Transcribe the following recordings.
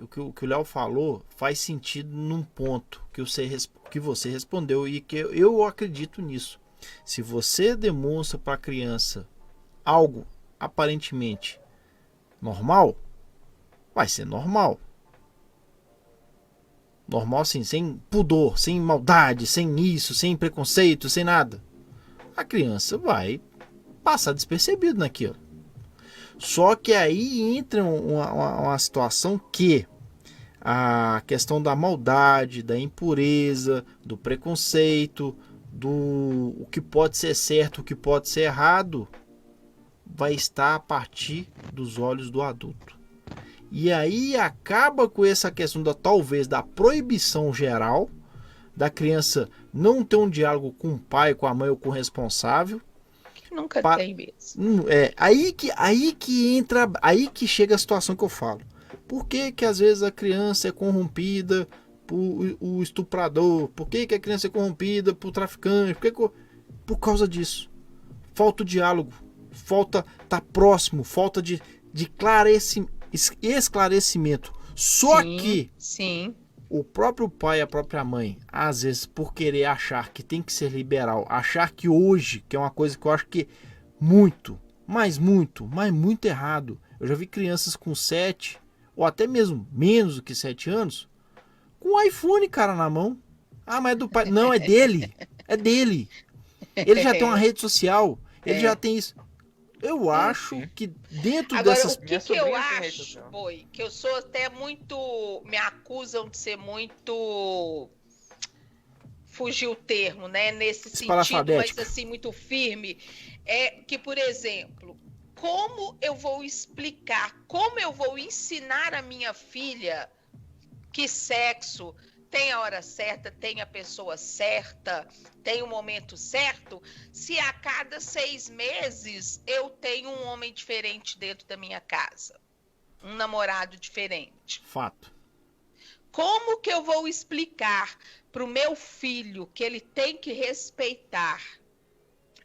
o que o Léo falou faz sentido num ponto que você respondeu e que eu acredito nisso. Se você demonstra para a criança algo aparentemente normal, vai ser normal. Normal assim, sem pudor, sem maldade, sem isso, sem preconceito, sem nada. A criança vai passar despercebido naquilo. Só que aí entra uma situação que a questão da maldade, da impureza, do preconceito, do o que pode ser certo, o que pode ser errado, vai estar a partir dos olhos do adulto. E aí acaba com essa questão talvez da proibição geral, da criança não ter um diálogo com o pai, com a mãe ou com o responsável. Nunca tem mesmo. Aí que entra, aí que chega a situação que eu falo. Por que que às vezes a criança é corrompida por o estuprador? Por que que a criança é corrompida por traficante? Por causa disso. Falta o diálogo, falta estar próximo, falta de esclarecimento. Só que sim. o próprio pai e a própria mãe, às vezes por querer achar que tem que ser liberal, achar que hoje, que é uma coisa que eu acho que mas muito errado. Eu já vi crianças com 7 ou até mesmo menos do que 7 anos com o iPhone, cara, na mão. Ah, mas é do pai. Não, é dele. É dele. Ele já tem uma rede social, ele já tem isso. Eu acho que dentro agora, dessas... o que eu acho, Boi, que eu sou até muito... Me acusam de ser muito... Fugir o termo, né? Nesse sentido, mas assim, muito firme. É que, por exemplo, como eu vou explicar, como eu vou ensinar a minha filha que sexo tem a hora certa, tem a pessoa certa, tem o momento certo, se a cada 6 meses eu tenho um homem diferente dentro da minha casa, um namorado diferente. Fato. Como que eu vou explicar para o meu filho que ele tem que respeitar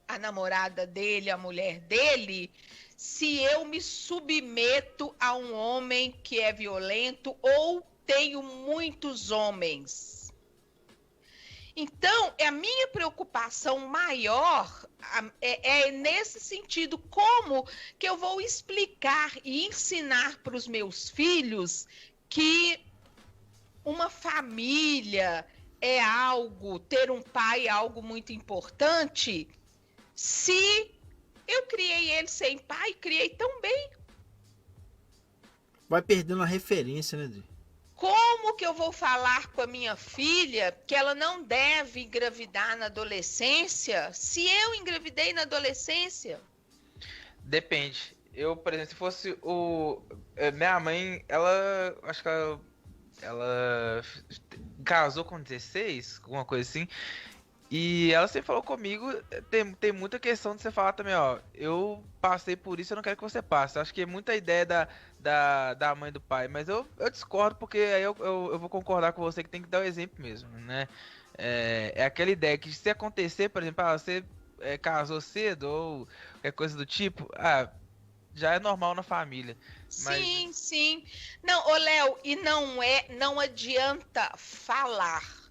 a namorada dele, a mulher dele, se eu me submeto a um homem que é violento ou tenho muitos homens? Então, a minha preocupação maior é nesse sentido, como que eu vou explicar e ensinar para os meus filhos que uma família é algo, ter um pai é algo muito importante, se eu criei ele sem pai, criei tão bem. Vai perdendo a referência, né, Dri? Como que eu vou falar com a minha filha que ela não deve engravidar na adolescência, se eu engravidei na adolescência? Depende. Eu, por exemplo, se fosse minha mãe, ela... Acho que ela casou com 16, alguma coisa assim. E ela sempre falou comigo, tem muita questão de você falar também, ó, eu passei por isso, eu não quero que você passe. Eu acho que é muita ideia da mãe e do pai, mas eu discordo, porque aí eu vou concordar com você que tem que dar o exemplo mesmo, né? É aquela ideia que se acontecer, por exemplo, você casou cedo ou qualquer coisa do tipo, já é normal na família. Sim, sim. Não, ô Léo, e não adianta falar,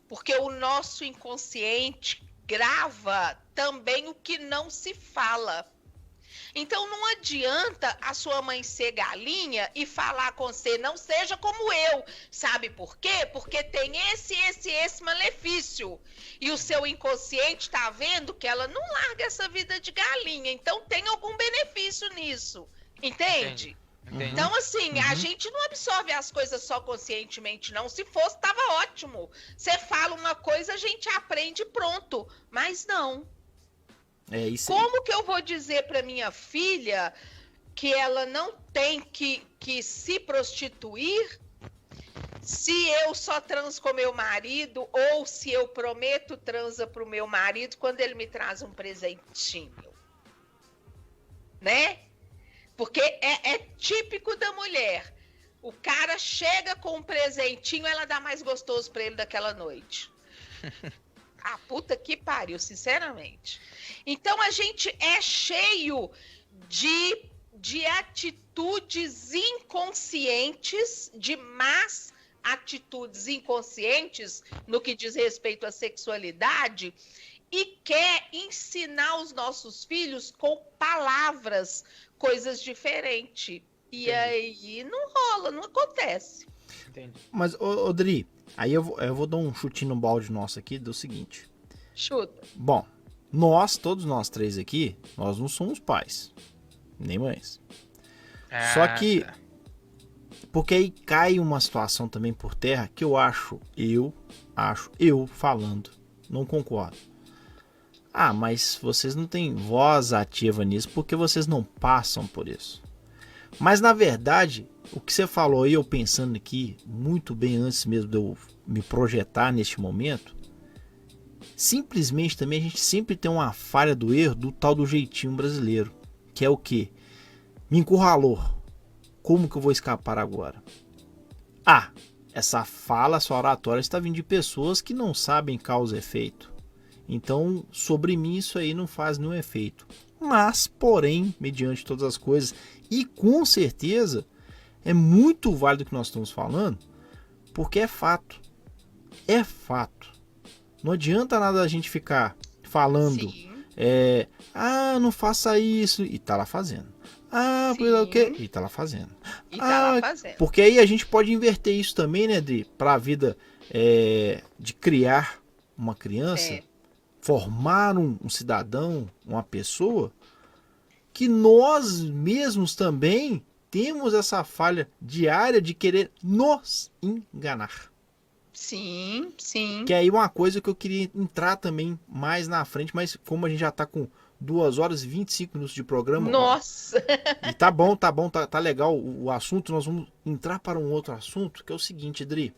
porque o nosso inconsciente grava também o que não se fala. Então não adianta a sua mãe ser galinha e falar com você, não seja como eu. Sabe por quê? Porque tem esse malefício. E o seu inconsciente está vendo que ela não larga essa vida de galinha. Então tem algum benefício nisso. Entende? Entendi. Então, assim, a gente não absorve as coisas só conscientemente, não. Se fosse, tava ótimo. Você fala uma coisa, a gente aprende e pronto. Mas não. É isso. Como que eu vou dizer para minha filha que ela não tem que se prostituir se eu só transo com meu marido ou se eu prometo transa pro meu marido quando ele me traz um presentinho? Né? Porque é típico da mulher. O cara chega com um presentinho, ela dá mais gostoso para ele daquela noite. Ah, puta que pariu, sinceramente. Então, a gente é cheio de atitudes inconscientes, de más atitudes inconscientes no que diz respeito à sexualidade, e quer ensinar os nossos filhos com palavras, coisas diferentes. E aí não rola, não acontece. Entendi. Mas, Odri, aí eu vou dar um chutinho no balde nosso aqui do seguinte. Chuta. Bom, todos nós três aqui, nós não somos pais, nem mães. Só que, porque aí cai uma situação também por terra que eu acho falando, não concordo. Mas vocês não têm voz ativa nisso porque vocês não passam por isso. Mas na verdade, o que você falou aí, eu pensando aqui muito bem antes mesmo de eu me projetar neste momento, simplesmente também a gente sempre tem uma falha do erro do tal do jeitinho brasileiro, que é o quê? Me encurralou. Como que eu vou escapar agora? Essa oratória está vindo de pessoas que não sabem causa e efeito. Então, sobre mim isso aí não faz nenhum efeito. Mas, porém, mediante todas as coisas, e com certeza, é muito válido o que nós estamos falando, porque é fato. É fato. Não adianta nada a gente ficar falando, não faça isso, e tá lá fazendo. O quê? E tá lá fazendo. E tá lá fazendo. Porque aí a gente pode inverter isso também, né, Dri? Para a vida de criar uma criança, formar um cidadão, uma pessoa, que nós mesmos também temos essa falha diária de querer nos enganar. Sim, sim. Que é aí uma coisa que eu queria entrar também mais na frente, mas como a gente já tá com 2 horas e 25 minutos de programa. Nossa! E tá bom, tá legal o assunto. Nós vamos entrar para um outro assunto, que é o seguinte, Dri.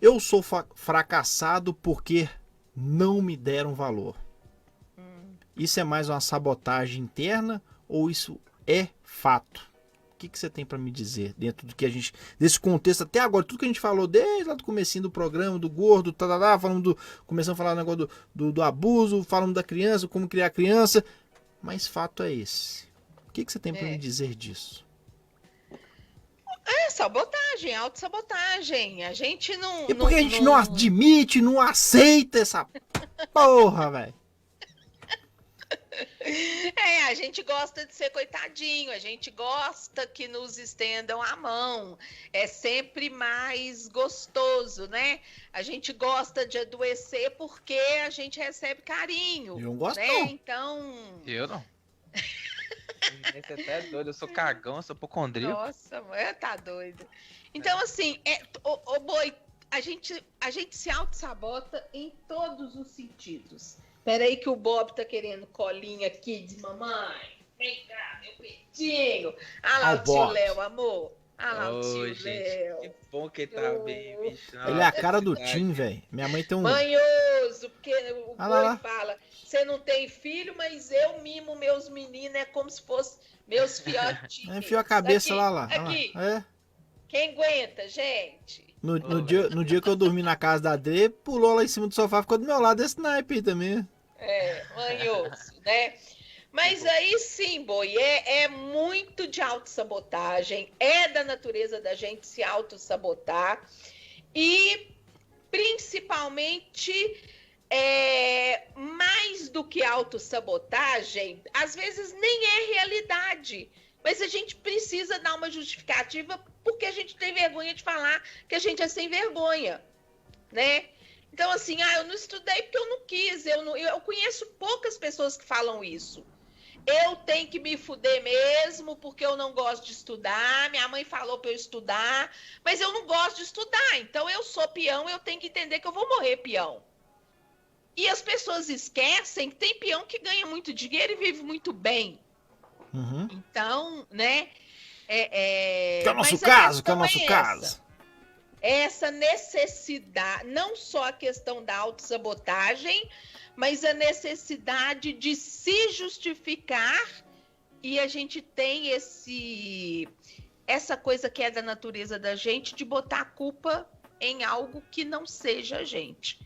Eu sou fracassado porque não me deram valor. Isso é mais uma sabotagem interna ou isso é fato? O que você tem para me dizer dentro do que a gente, desse contexto até agora, tudo que a gente falou desde lá do comecinho do programa, do gordo, começando a falar do negócio do abuso, falando da criança, como criar criança, mas fato é esse. O que você tem para me dizer disso? Sabotagem, autossabotagem. A gente não... E por que a gente não admite, não aceita essa porra, velho? A gente gosta de ser coitadinho, a gente gosta que nos estendam a mão, é sempre mais gostoso, né? A gente gosta de adoecer porque a gente recebe carinho. Eu não gosto, né? não. Então... Eu não. Você até é doido, eu sou cagão, eu sou hipocondríaco. Nossa, mãe, tá doido. Então, assim, Boi, a gente se auto-sabota em todos os sentidos. Peraí que o Bob tá querendo colinha aqui de mamãe. Vem cá, meu peitinho. Lá o tio Léo, amor. Lá o tio Léo. Que bom que ele tá bem, bicho. Ele é a cara do Tim, velho. Minha mãe tem um... Manhoso, porque o Boi fala, você não tem filho, mas eu mimo meus meninos, é como se fosse meus fiotinhos. Enfiou a cabeça aqui, lá. Aqui. É. Quem aguenta, gente? No dia que eu dormi na casa da Dre, pulou lá em cima do sofá, ficou do meu lado esse naipe aí também. Manhoso, né? Mas aí sim, Boi, é muito de autossabotagem, é da natureza da gente se autossabotar e principalmente mais do que autossabotagem, às vezes nem é realidade, mas a gente precisa dar uma justificativa porque a gente tem vergonha de falar que a gente é sem vergonha, né? Então, assim, eu não estudei porque eu não quis, eu conheço poucas pessoas que falam isso. Eu tenho que me fuder mesmo porque eu não gosto de estudar, minha mãe falou para eu estudar, mas eu não gosto de estudar, então eu sou peão, eu tenho que entender que eu vou morrer peão. E as pessoas esquecem que tem peão que ganha muito dinheiro e vive muito bem. Uhum. Então, né? Que é o nosso caso. Essa necessidade, não só a questão da autossabotagem, mas a necessidade de se justificar, e a gente tem essa coisa que é da natureza da gente, de botar a culpa em algo que não seja a gente.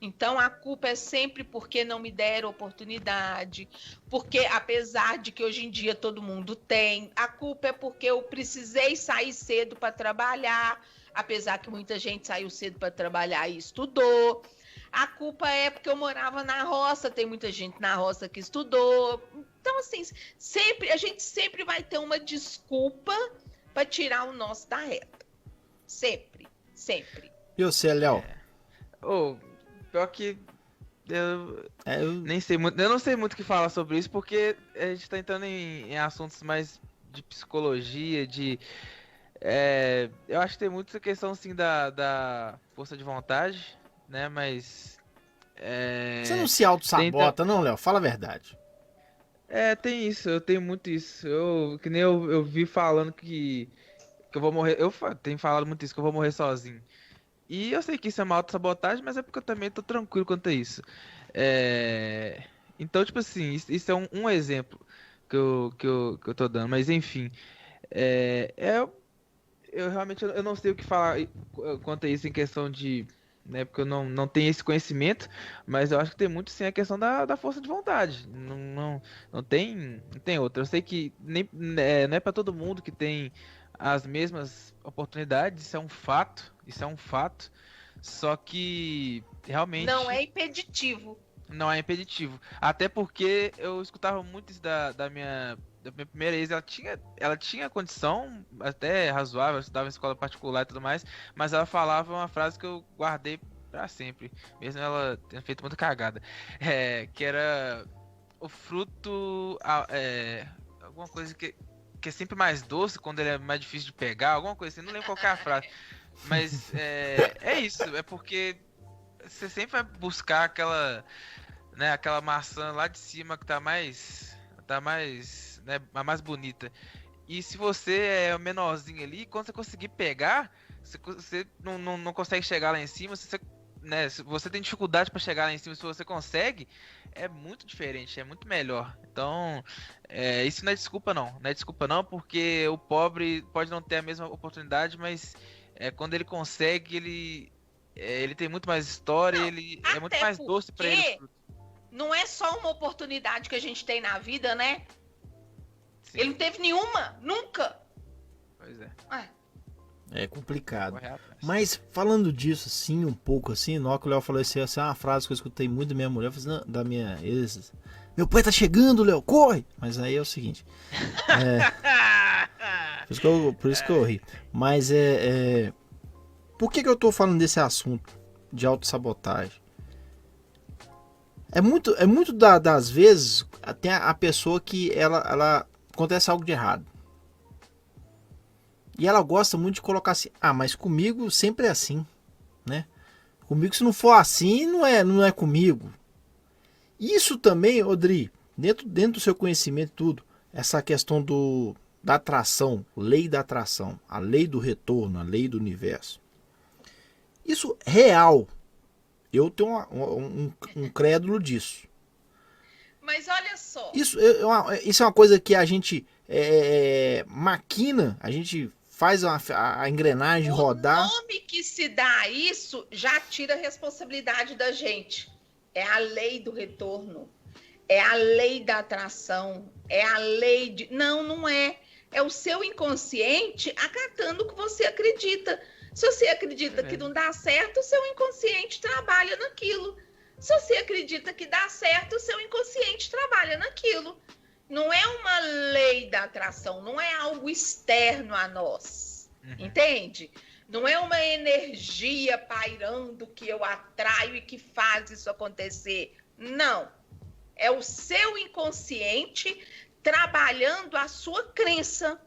Então, a culpa é sempre porque não me deram oportunidade, porque apesar de que hoje em dia todo mundo tem, a culpa é porque eu precisei sair cedo para trabalhar, apesar que muita gente saiu cedo para trabalhar e estudou. A culpa é porque eu morava na roça, tem muita gente na roça que estudou. Então, assim, a gente sempre vai ter uma desculpa para tirar o nosso da reta. Sempre, sempre. E você, Léo? Pior que eu nem sei muito, eu não sei muito o que falar sobre isso, porque a gente tá entrando em assuntos mais de psicologia, eu acho que tem muito essa questão assim da força de vontade, né? Mas você não se auto-sabota, não, Léo? Fala a verdade. Tem isso, eu tenho muito isso. Que nem eu vi falando que eu vou morrer. Eu tenho falado muito isso, que eu vou morrer sozinho. E eu sei que isso é uma autossabotagem, mas é porque eu também tô tranquilo quanto a isso. Então, tipo assim, isso é um exemplo que eu tô dando. Mas enfim, eu realmente eu não sei o que falar quanto a isso em questão de, né, porque eu não tenho esse conhecimento, mas eu acho que tem muito sim a questão da força de vontade. Não tem outra. Eu sei que não é para todo mundo que tem as mesmas oportunidades, isso é um fato. Só que realmente não é impeditivo. Não é impeditivo. Até porque eu escutava muito isso da minha primeira ex. Ela tinha condição até razoável, eu estudava em escola particular e tudo mais, mas ela falava uma frase que eu guardei pra sempre, mesmo ela tendo feito muita cagada. Que era o fruto, alguma coisa que é sempre mais doce quando ele é mais difícil de pegar, alguma coisa assim, não lembro qual é a frase. Mas é isso, é porque você sempre vai buscar aquela maçã lá de cima que tá mais, né, a mais bonita. E se você é o menorzinho ali, quando você conseguir pegar, você não consegue chegar lá em cima, se você tem dificuldade para chegar lá em cima, se você consegue, é muito diferente, é muito melhor. Então, isso não é desculpa não, porque o pobre pode não ter a mesma oportunidade, mas quando ele consegue, ele tem muito mais história, ele é muito mais doce para ele. Não é só uma oportunidade que a gente tem na vida, né? Sim. Ele não teve nenhuma, nunca. Pois é. É complicado. Mas falando disso, assim, um pouco assim, na hora que o Léo falou assim, essa é uma frase que eu escutei muito da minha mulher, da minha ex. Meu pai tá chegando, Léo, corre! Mas aí é o seguinte. Por isso que eu ri. Mas por que eu tô falando desse assunto de autossabotagem? É muito das vezes tem a pessoa que ela acontece algo de errado. E ela gosta muito de colocar assim, mas comigo sempre é assim, né? Comigo se não for assim, não é comigo. Isso também, Odri, dentro do seu conhecimento tudo, essa questão da atração, lei da atração, a lei do retorno, a lei do universo. Isso real. Eu tenho um crédulo disso. Mas olha só. Isso é uma coisa que a gente maquina, a gente faz a engrenagem rodar. O nome que se dá a isso já tira a responsabilidade da gente. É a lei do retorno. É a lei da atração. É a lei de... Não é. É o seu inconsciente acatando o que você acredita. Se você acredita que não dá certo, o seu inconsciente trabalha naquilo. Se você acredita que dá certo, o seu inconsciente trabalha naquilo. Não é uma lei da atração, não é algo externo a nós. Entende? Não é uma energia pairando que eu atraio e que faz isso acontecer. Não. É o seu inconsciente trabalhando a sua crença.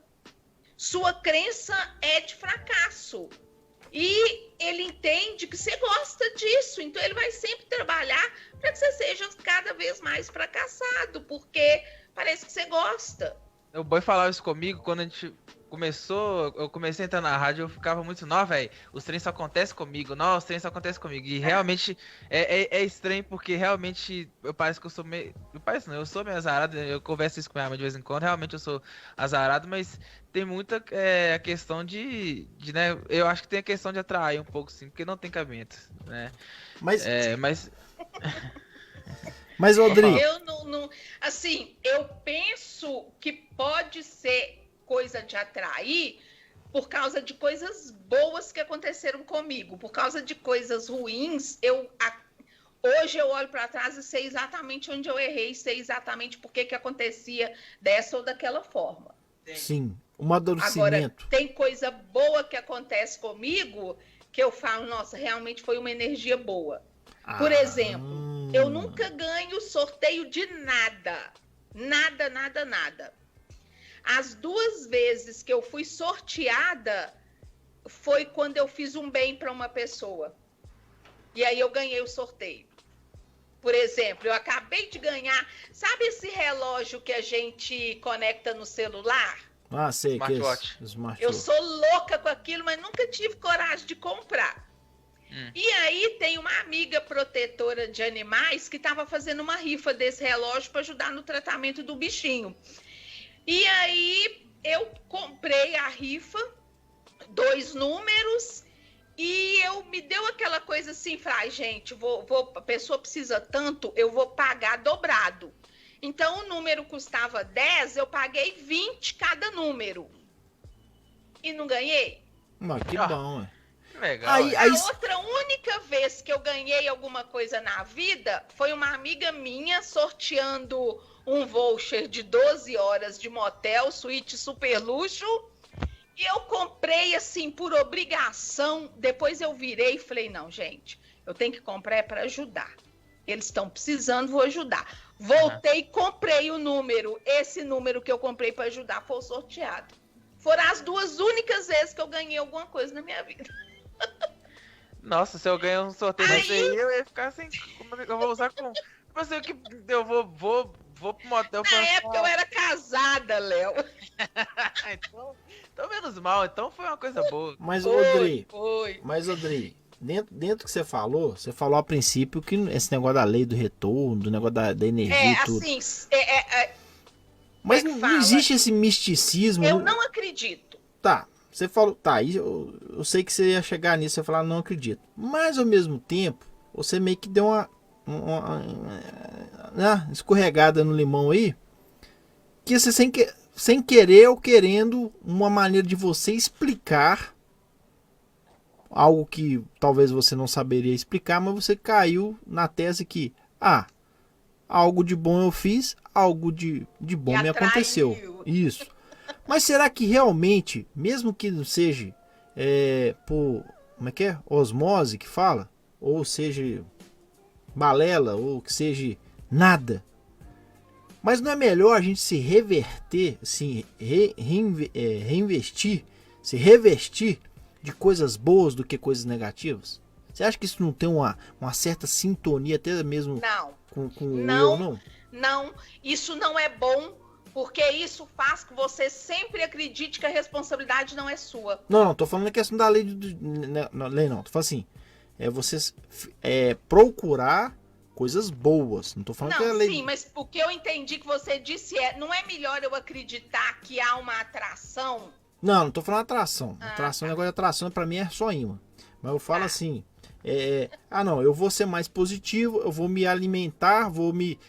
Sua crença é de fracasso. E ele entende que você gosta disso, então ele vai sempre trabalhar para que você seja cada vez mais fracassado, porque parece que você gosta. O boy falava isso comigo quando a gente eu comecei a entrar na rádio, eu ficava muito, não, velho, os trem só acontecem comigo, não, os trem só acontecem comigo. E realmente é estranho, porque realmente eu pareço que eu sou meio. Eu sou meio azarado, eu converso isso com minha mãe de vez em quando, realmente eu sou azarado, mas tem muita a questão de, né, eu acho que tem a questão de atrair um pouco, sim, porque não tem cabimento, né? Mas Rodrigo, eu não, assim, eu penso que pode ser coisa de atrair por causa de coisas boas que aconteceram comigo. Por causa de coisas ruins, hoje eu olho para trás e sei exatamente onde eu errei, sei exatamente por que acontecia dessa ou daquela forma. Sim, um amadurecimento. Agora, tem coisa boa que acontece comigo que eu falo, nossa, realmente foi uma energia boa. Por exemplo, eu nunca ganho sorteio de nada. Nada. As 2 vezes que eu fui sorteada foi quando eu fiz um bem para uma pessoa. E aí eu ganhei o sorteio. Por exemplo, eu acabei de ganhar... Sabe esse relógio que a gente conecta no celular? Ah, sei. Smartwatch. Eu sou louca com aquilo, mas nunca tive coragem de comprar. E aí tem uma amiga protetora de animais que estava fazendo uma rifa desse relógio para ajudar no tratamento do bichinho. E aí eu comprei a rifa, 2 números, e me deu aquela coisa assim, falei, gente, a pessoa precisa tanto, eu vou pagar dobrado. Então o número custava 10, eu paguei 20 cada número. E não ganhei. Mas que bom, legal. A outra única vez que eu ganhei alguma coisa na vida foi uma amiga minha sorteando um voucher de 12 horas de motel, suíte super luxo, e eu comprei assim por obrigação. Depois eu virei e falei, não, gente, eu tenho que comprar para ajudar. Eles estão precisando, vou ajudar. Voltei e comprei o número. Esse número que eu comprei para ajudar foi o sorteado. Foram as 2 únicas vezes que eu ganhei alguma coisa na minha vida. Nossa, se eu ganhar um sorteio desse aí, eu ia ficar assim, eu vou usar com... Tipo assim, eu vou pro motel pra... Na época eu era casada, Léo. então menos mal, então foi uma coisa boa. Mas, Rodrigo, dentro do que você falou a princípio que esse negócio da lei do retorno, do negócio da energia e tudo. Assim, mas não existe esse misticismo. Eu não acredito. Tá, você falou, tá, eu sei que você ia chegar nisso, você falar, não acredito. Mas ao mesmo tempo, você meio que deu uma escorregada no limão aí, que você sem querer ou querendo, uma maneira de você explicar algo que talvez você não saberia explicar, mas você caiu na tese que algo de bom eu fiz, algo de bom me aconteceu. Isso. Mas será que realmente, mesmo que não seja por, como é que é? Osmose que fala, ou seja balela, ou que seja nada, mas não é melhor a gente se reverter, se reinvestir, se revestir de coisas boas do que coisas negativas? Você acha que isso não tem uma certa sintonia até mesmo com o eu, não? Não, isso não é bom, porque isso faz que você sempre acredite que a responsabilidade não é sua. Não, tô falando da questão da lei não, tô falando assim, você procurar coisas boas, não tô falando que é a lei... Sim, mas o que eu entendi que você disse não é melhor eu acreditar que há uma atração? Não tô falando atração. Atração, negócio de atração pra mim é só imã. Mas eu falo assim, não, eu vou ser mais positivo, eu vou me alimentar, vou me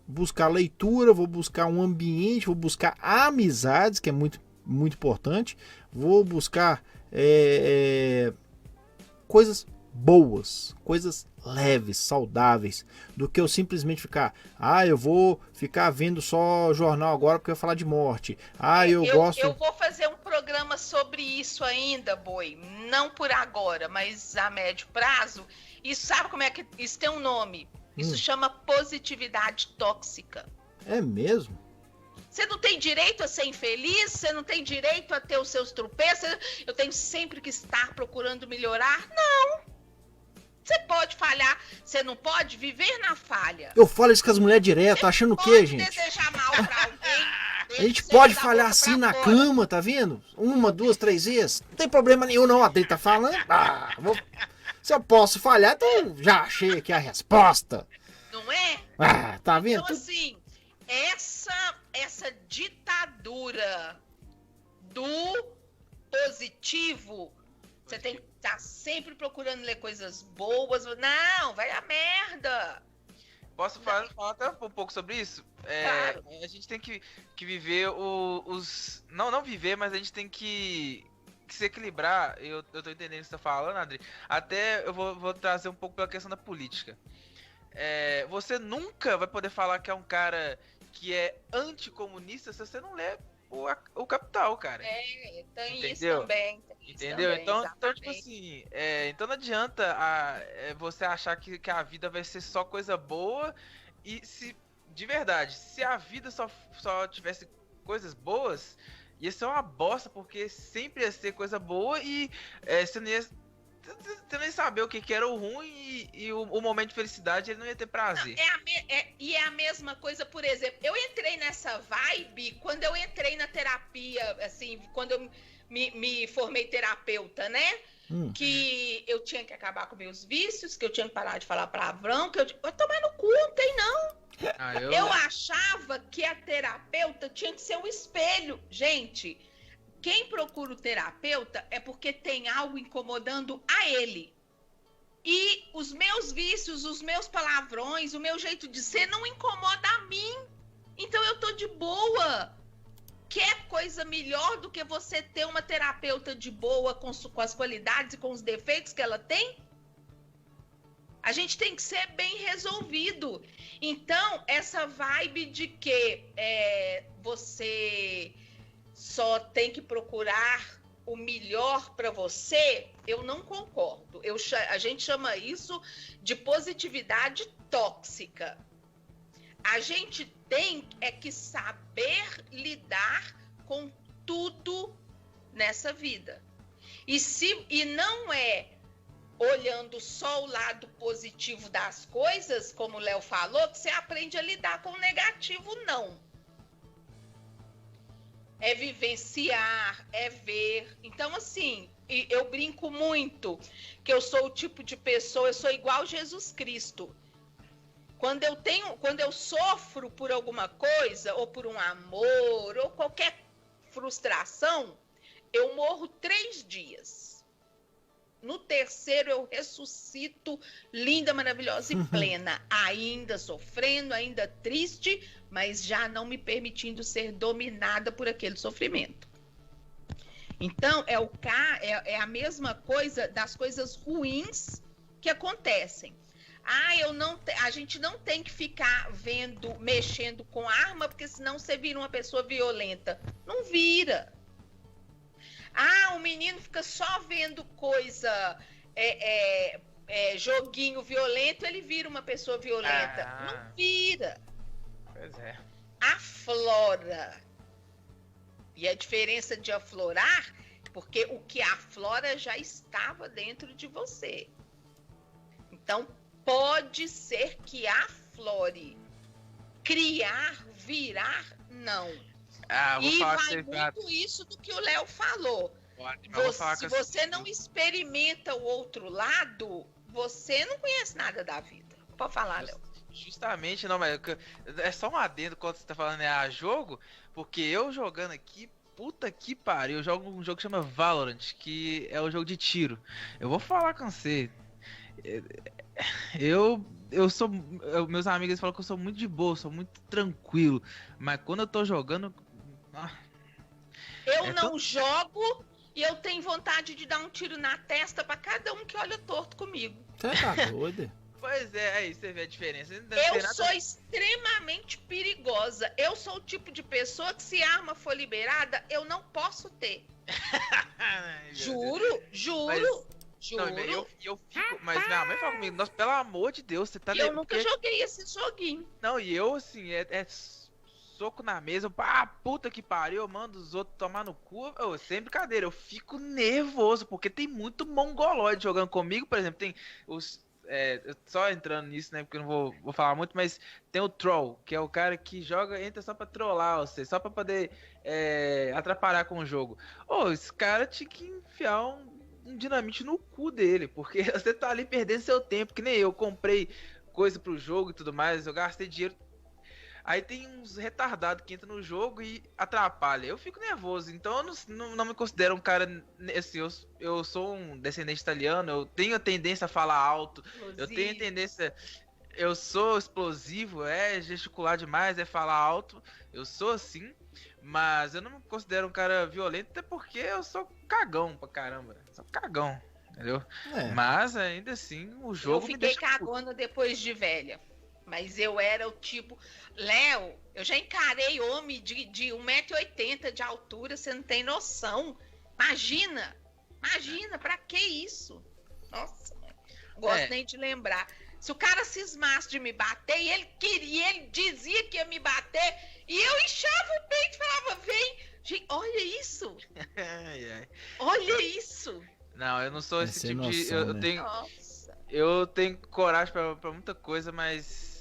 buscar leitura, vou buscar um ambiente, vou buscar amizades, que é muito, muito importante, vou buscar coisas boas, coisas leves, saudáveis, do que eu simplesmente ficar, eu vou ficar vendo só jornal agora porque eu vou falar de morte. Eu gosto... Eu vou fazer um programa sobre isso ainda, Boi, não por agora, mas a médio prazo. E sabe como é que isso tem um nome? Isso chama positividade tóxica. É mesmo? Você não tem direito a ser infeliz, você não tem direito a ter os seus tropeços, eu tenho sempre que estar procurando melhorar. Não! Você pode falhar, você não pode viver na falha. Eu falo isso com as mulheres direto, achando o quê, gente? Você pode desejar mal pra alguém, A gente pode falhar assim na cama, tá vendo? 1, 2, 3 vezes. Não tem problema nenhum não, a Adri tá falando. Se eu posso falhar, então já achei aqui a resposta. Não é? Tá vendo? Então assim, essa ditadura do positivo, você tem que estar sempre procurando ler coisas boas. Não, vai a merda. Posso falar até um pouco sobre isso? Claro. A gente tem que viver os... Não viver, mas a gente tem que se equilibrar. Eu tô entendendo o que você tá falando, Adri. Até eu vou trazer um pouco pela questão da política. Você nunca vai poder falar que é um cara que é anticomunista se você não ler o Capital, cara. Tem entendeu? isso também. Entendeu? Também, então, tipo assim, então não adianta você achar que a vida vai ser só coisa boa e de verdade, se a vida só tivesse coisas boas, ia ser uma bosta, porque sempre ia ser coisa boa e você não ia saber o que era o ruim e o momento de felicidade ele não ia ter prazer. E é a mesma coisa, por exemplo, eu entrei nessa vibe quando eu entrei na terapia, assim, quando eu me formei terapeuta, né? Que eu tinha que acabar com meus vícios, que eu tinha que parar de falar palavrão, que eu tomar no cu, não tem não. Eu achava que a terapeuta tinha que ser um espelho. Gente, quem procura o terapeuta é porque tem algo incomodando a ele. E os meus vícios, os meus palavrões, o meu jeito de ser não incomoda a mim. Então eu tô de boa. Quer coisa melhor do que você ter uma terapeuta de boa com as qualidades e com os defeitos que ela tem? A gente tem que ser bem resolvido. Então, essa vibe de que você só tem que procurar o melhor para você, eu não concordo. A gente chama isso de positividade tóxica. A gente tem que saber lidar com tudo nessa vida. E não é olhando só o lado positivo das coisas, como o Léo falou, que você aprende a lidar com o negativo, não. É vivenciar, é ver. Então, assim, eu brinco muito que eu sou o tipo de pessoa, eu sou igual Jesus Cristo. Quando eu sofro por alguma coisa, ou por um amor, ou qualquer frustração, eu morro 3 dias. No terceiro eu ressuscito, linda, maravilhosa e plena, ainda sofrendo, ainda triste, mas já não me permitindo ser dominada por aquele sofrimento. Então, é a mesma coisa das coisas ruins que acontecem. A gente não tem que ficar mexendo com arma, porque senão você vira uma pessoa violenta. Não vira. O menino fica só vendo coisa, joguinho violento, ele vira uma pessoa violenta. Não vira. Pois é. Aflora. E a diferença de aflorar, porque o que aflora já estava dentro de você. Então, pode ser que aflore. Criar, virar, não. E vai muito isso do que o Léo falou. Se você não experimenta o outro lado, você não conhece nada da vida. Pode falar, Léo. Justamente, não, mas é só um adendo quando você tá falando jogo, porque eu jogando aqui, puta que pariu, eu jogo um jogo que chama Valorant, que é um jogo de tiro. Eu vou falar com você. Meus amigos falam que eu sou muito de boa, sou muito tranquilo, mas quando eu tô jogando... Eu não jogo e eu tenho vontade de dar um tiro na testa pra cada um que olha torto comigo. Você tá doido? Pois é, aí você vê a diferença. Eu sou extremamente perigosa. Eu sou o tipo de pessoa que se a arma for liberada, eu não posso ter. Juro. Não, eu fico, mas minha mãe fala comigo, nossa, pelo amor de Deus, você tá... Eu nunca joguei esse joguinho. Não, e eu, assim, soco na mesa, puta que pariu, eu mando os outros tomar no cu, sem brincadeira, eu fico nervoso, porque tem muito mongoloide jogando comigo, por exemplo, tem só entrando nisso, né, porque eu não vou falar muito, mas tem o troll, que é o cara que entra só pra trollar você, só pra poder atrapalhar com o jogo. Esse cara tinha que enfiar um dinamite no cu dele, porque você tá ali perdendo seu tempo, que nem eu comprei coisa pro jogo e tudo mais, eu gastei dinheiro. Aí tem uns retardados que entram no jogo e atrapalha. Eu fico nervoso, então eu não me considero um cara assim, eu sou um descendente italiano, eu tenho a tendência a falar alto, explosivo. Eu tenho a tendência, eu sou explosivo, gesticular demais, falar alto, eu sou assim, mas eu não me considero um cara violento, até porque eu sou cagão pra caramba, sou cagão, entendeu? Mas ainda assim, o jogo me deixa... Eu fiquei cagona depois de velha. Mas eu era o tipo... Léo, eu já encarei homem de 1,80 m de altura, você não tem noção. Imagina, pra que isso? Nossa, não gosto nem de lembrar. Se o cara cismasse de me bater, e ele dizia que ia me bater, e eu inchava o peito e falava, vem. Gente, olha isso. Olha isso. Não, eu não sou esse tipo de... Eu tenho coragem pra muita coisa, mas...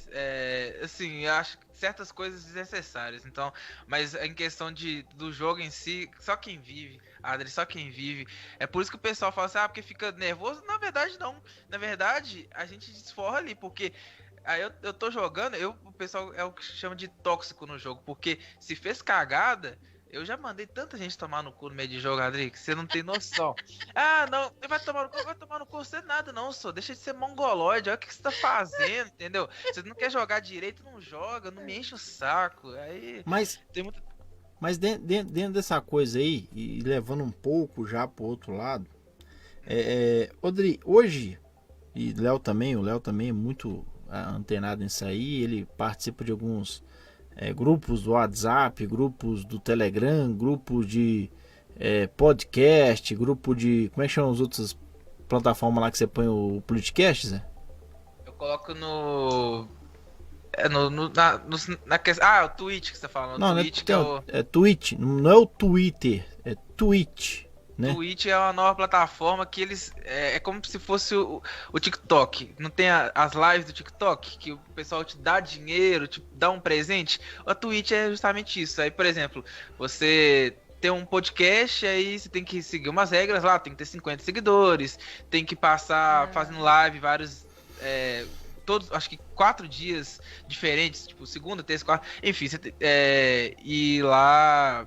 assim, eu acho certas coisas desnecessárias, então, mas em questão do jogo em si, só quem vive, Adri, só quem vive, é por isso que o pessoal fala assim, porque fica nervoso, na verdade não, na verdade, a gente desforra ali, porque aí eu tô jogando, o pessoal é o que chama de tóxico no jogo, porque se fez cagada, eu já mandei tanta gente tomar no cu no meio de jogo, Adri, que você não tem noção. Não, vai tomar no cu, você nada não, só deixa de ser mongoloide, olha o que você tá fazendo, entendeu? Você não quer jogar direito, não joga, não me enche o saco, aí... Mas dentro dessa coisa aí, e levando um pouco já pro outro lado, Odri, hoje, e o Léo também é muito antenado nisso aí, ele participa de alguns... grupos do WhatsApp, grupos do Telegram, grupos de podcast, grupo de... Como é que chama as outras plataformas lá que você põe o podcast, Zé? Eu coloco o Twitch que você tá falando. Não, Twitch, é Twitch, não é o Twitter, é Twitch. Né? Twitch é uma nova plataforma que eles... É como se fosse o TikTok. Não tem as lives do TikTok? Que o pessoal te dá dinheiro, te dá um presente? A Twitch é justamente isso. Aí, por exemplo, você tem um podcast, aí você tem que seguir umas regras lá. Tem que ter 50 seguidores. Tem que passar fazendo live vários... todos, acho que 4 dias diferentes. Tipo, segunda, terça, quarta... Enfim, e lá...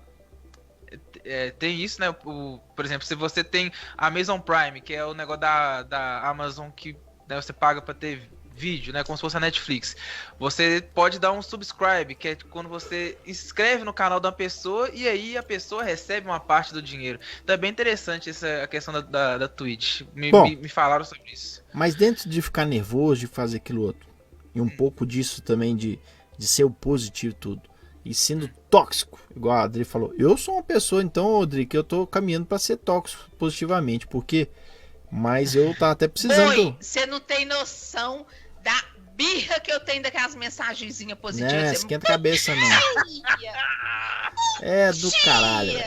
tem isso, né? Por exemplo, se você tem a Amazon Prime, que é o negócio da Amazon que, né, você paga para ter vídeo, né? Como se fosse a Netflix. Você pode dar um subscribe, que é quando você inscreve no canal da pessoa e aí a pessoa recebe uma parte do dinheiro. Então é bem interessante a questão da Twitch. Me falaram sobre isso. Mas dentro de ficar nervoso, de fazer aquilo outro, e um pouco disso também de ser o positivo e tudo, e sendo tóxico, igual a Adri falou. Eu sou uma pessoa, então, Adri, que eu tô caminhando para ser tóxico positivamente, porque... Mas eu tava até precisando... Você não tem noção da birra que eu tenho daquelas mensagenzinhas positivas. Não, esquenta a cabeça, não. É do caralho.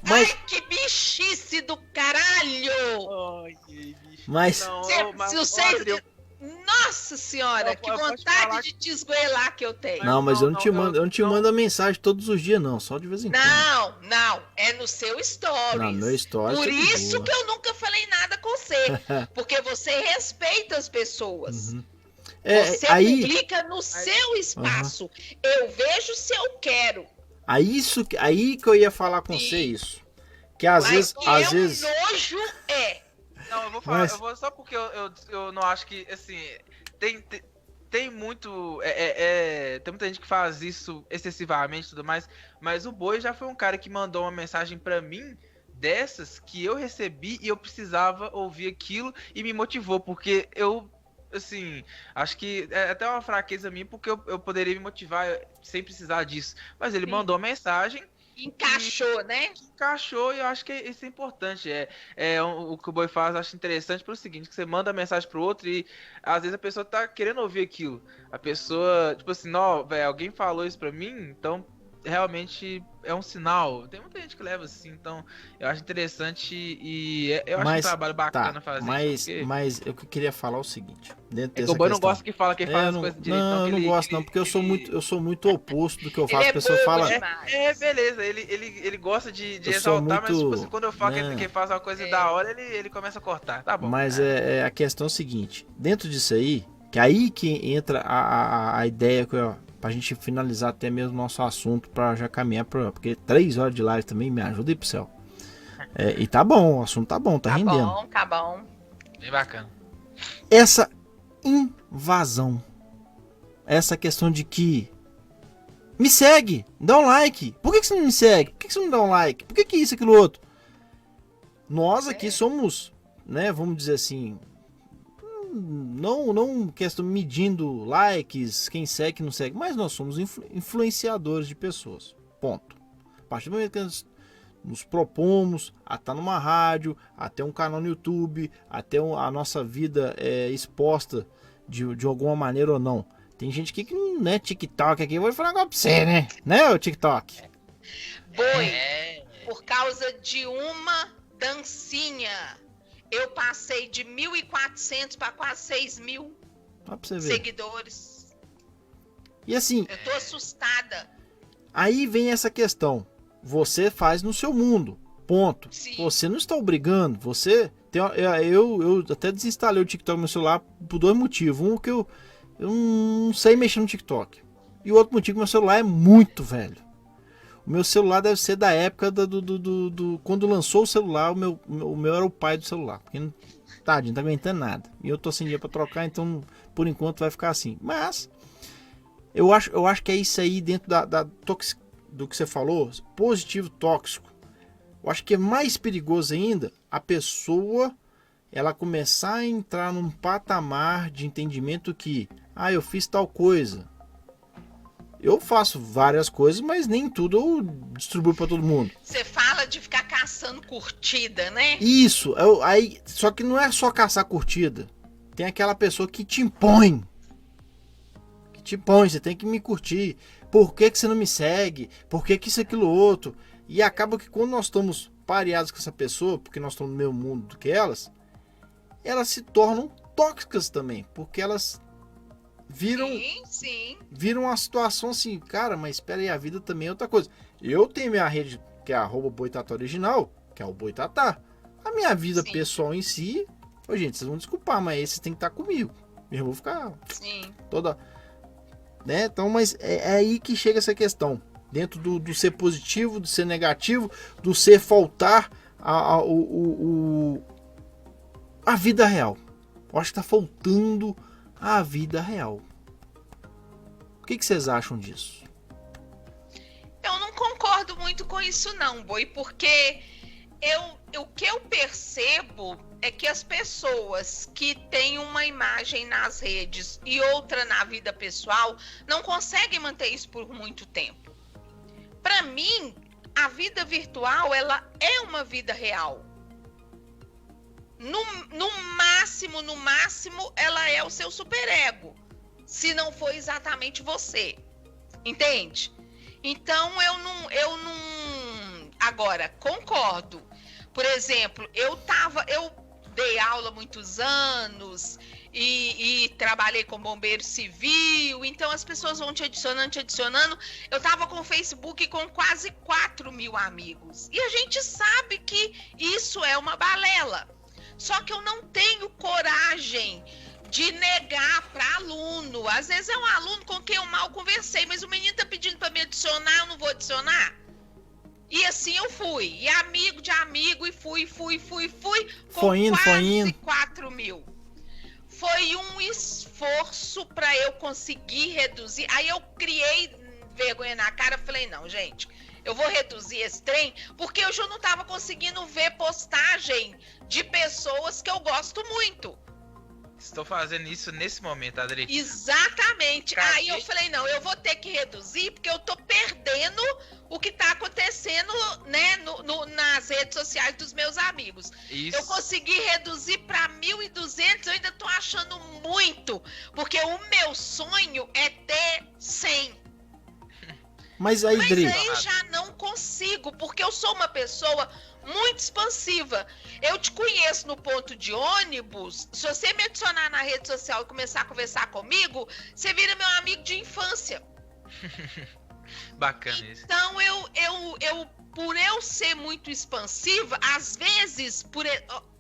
Mas... Ai, que bichice do caralho! Mas... Se vocês... Nossa senhora, que vontade de te esgoelar que eu tenho. Não, mas eu não te mando a mensagem todos os dias, não. Só de vez em quando. Não. É no seu stories. No meu stories. Por isso que eu nunca falei nada com você. Porque você respeita as pessoas. Uhum. Você publica no seu espaço. Uhum. Eu vejo se eu quero. Aí que eu ia falar com você isso. Que às vezes... nojo Não, eu vou falar, eu vou só porque eu não acho que, assim, tem muito, tem muita gente que faz isso excessivamente e tudo mais, mas o Boi já foi um cara que mandou uma mensagem pra mim, dessas, que eu recebi e eu precisava ouvir aquilo e me motivou, porque eu, assim, acho que é até uma fraqueza minha, porque eu poderia me motivar sem precisar disso, mas ele mandou uma mensagem, encaixou, né? Encaixou, e eu acho que isso é importante. O que o Boi faz, eu acho interessante pelo seguinte, que você manda a mensagem pro outro e às vezes a pessoa tá querendo ouvir aquilo. A pessoa, tipo assim, não, velho, alguém falou isso pra mim, então realmente é um sinal. Tem muita gente que leva assim, então eu acho interessante e eu acho um trabalho bacana fazer isso. Mas eu queria falar o seguinte, dentro dessa o Boy não gosta que fala que ele faz as coisas direito. Não, eu não gosto não, porque eu sou muito oposto do que eu faço. A pessoa fala... beleza, ele gosta de exaltar, mas tipo assim, quando eu falo que ele faz uma coisa da hora, ele começa a cortar, tá bom. Mas a questão é o seguinte, dentro disso aí, que aí que entra a ideia que pra gente finalizar até mesmo nosso assunto, pra já caminhar porque 3 horas de live também me ajuda aí pro céu. E tá bom, o assunto tá bom, tá rendendo. Tá bom. Bem bacana. Essa invasão, essa questão de que me segue, dá um like. Por que você não me segue? Por que você não dá um like? Por que isso, aquilo, outro? Nós aqui somos, né, vamos dizer assim, não questão medindo likes, quem segue, quem não segue, mas nós somos influenciadores de pessoas. Ponto. A partir do momento que nós nos propomos a estar numa rádio, a ter um canal no YouTube, a ter a nossa vida exposta de alguma maneira ou não. Tem gente aqui que não é TikTok aqui, eu vou falar agora pra você, né? Né, o TikTok? Boi, por causa de uma dancinha, eu passei de 1.400 para quase 6.000 seguidores. E assim... Eu tô assustada. Aí vem essa questão. Você faz no seu mundo. Ponto. Sim. Você não está obrigando. Você... Eu até desinstalei o TikTok no meu celular por 2 motivos. Um, que eu não sei mexer no TikTok. E o outro motivo, que meu celular é muito velho. O meu celular deve ser da época quando lançou o celular, o meu era o pai do celular. Porque não tá aguentando nada. E eu tô sem dinheiro pra trocar, então por enquanto vai ficar assim. Mas eu acho que é isso aí dentro do que você falou, positivo tóxico. Eu acho que é mais perigoso ainda a pessoa ela começar a entrar num patamar de entendimento que, eu fiz tal coisa. Eu faço várias coisas, mas nem tudo eu distribuo para todo mundo. Você fala de ficar caçando curtida, né? Isso. Só que não é só caçar curtida. Tem aquela pessoa que te impõe. Você tem que me curtir. Por que você não me segue? Por que isso, aquilo, outro? E acaba que quando nós estamos pareados com essa pessoa, porque nós estamos no mesmo mundo do que elas se tornam tóxicas também. Porque elas... Viram uma situação assim, cara, mas espera aí, a vida também é outra coisa. Eu tenho minha rede, que é @boitatá original, que é o Boitatá. A minha vida pessoal em si, gente, vocês vão desculpar, mas aí vocês têm que estar comigo. Eu vou ficar toda... Né? Então, mas é aí que chega essa questão. Dentro do ser positivo, do ser negativo, do ser faltar a vida real. Eu acho que tá faltando a vida real. O que vocês acham disso? Eu não concordo muito com isso não, Boi, porque o que eu percebo é que as pessoas que têm uma imagem nas redes e outra na vida pessoal não conseguem manter isso por muito tempo. Para mim, a vida virtual, ela é uma vida real. No máximo, ela é o seu superego. Se não for exatamente você. Entende? Então, eu não... Agora, concordo. Por exemplo, eu dei aula há muitos anos e trabalhei com bombeiro civil. Então, as pessoas vão te adicionando. Eu tava com o Facebook com quase 4.000 amigos. E a gente sabe que isso é uma balela. Só que eu não tenho coragem de negar para aluno. Às vezes é um aluno com quem eu mal conversei, mas o menino tá pedindo para me adicionar, eu não vou adicionar. E assim eu fui. E amigo de amigo, e fui. Foi indo. 4.000. Foi um esforço para eu conseguir reduzir. Aí eu criei vergonha na cara, falei, não, gente... Eu vou reduzir esse trem, porque eu já não estava conseguindo ver postagem de pessoas que eu gosto muito. Estou fazendo isso nesse momento, Adri. Exatamente. Aí eu falei, não, eu vou ter que reduzir, porque eu tô perdendo o que tá acontecendo, né, nas redes sociais dos meus amigos. Isso. Eu consegui reduzir para 1.200, eu ainda tô achando muito, porque o meu sonho é ter 100. Mas aí, Dri... já não consigo, porque eu sou uma pessoa muito expansiva. Eu te conheço no ponto de ônibus. Se você me adicionar na rede social e começar a conversar comigo, você vira meu amigo de infância. Bacana isso. Então, por eu ser muito expansiva, às vezes,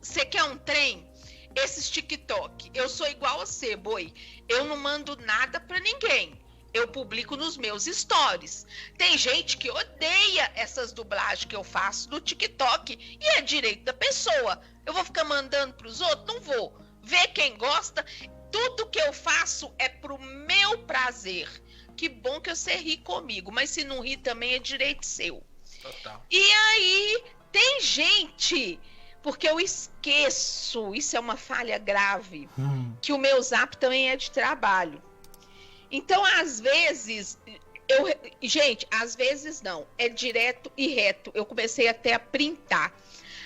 você quer um trem? Esses TikTok. Eu sou igual a você, boi. Eu não mando nada pra ninguém. Eu publico nos meus stories. Tem gente que odeia essas dublagens que eu faço no TikTok e é direito da pessoa. Eu vou ficar mandando pros outros? Não vou. Ver quem gosta. Tudo que eu faço é pro meu prazer. Que bom que você ri comigo, mas se não rir também é direito seu. Total. E aí, tem gente, porque eu esqueço, isso é uma falha grave, que o meu Zap também é de trabalho. Então, às vezes, às vezes não, é direto e reto. Eu comecei até a printar.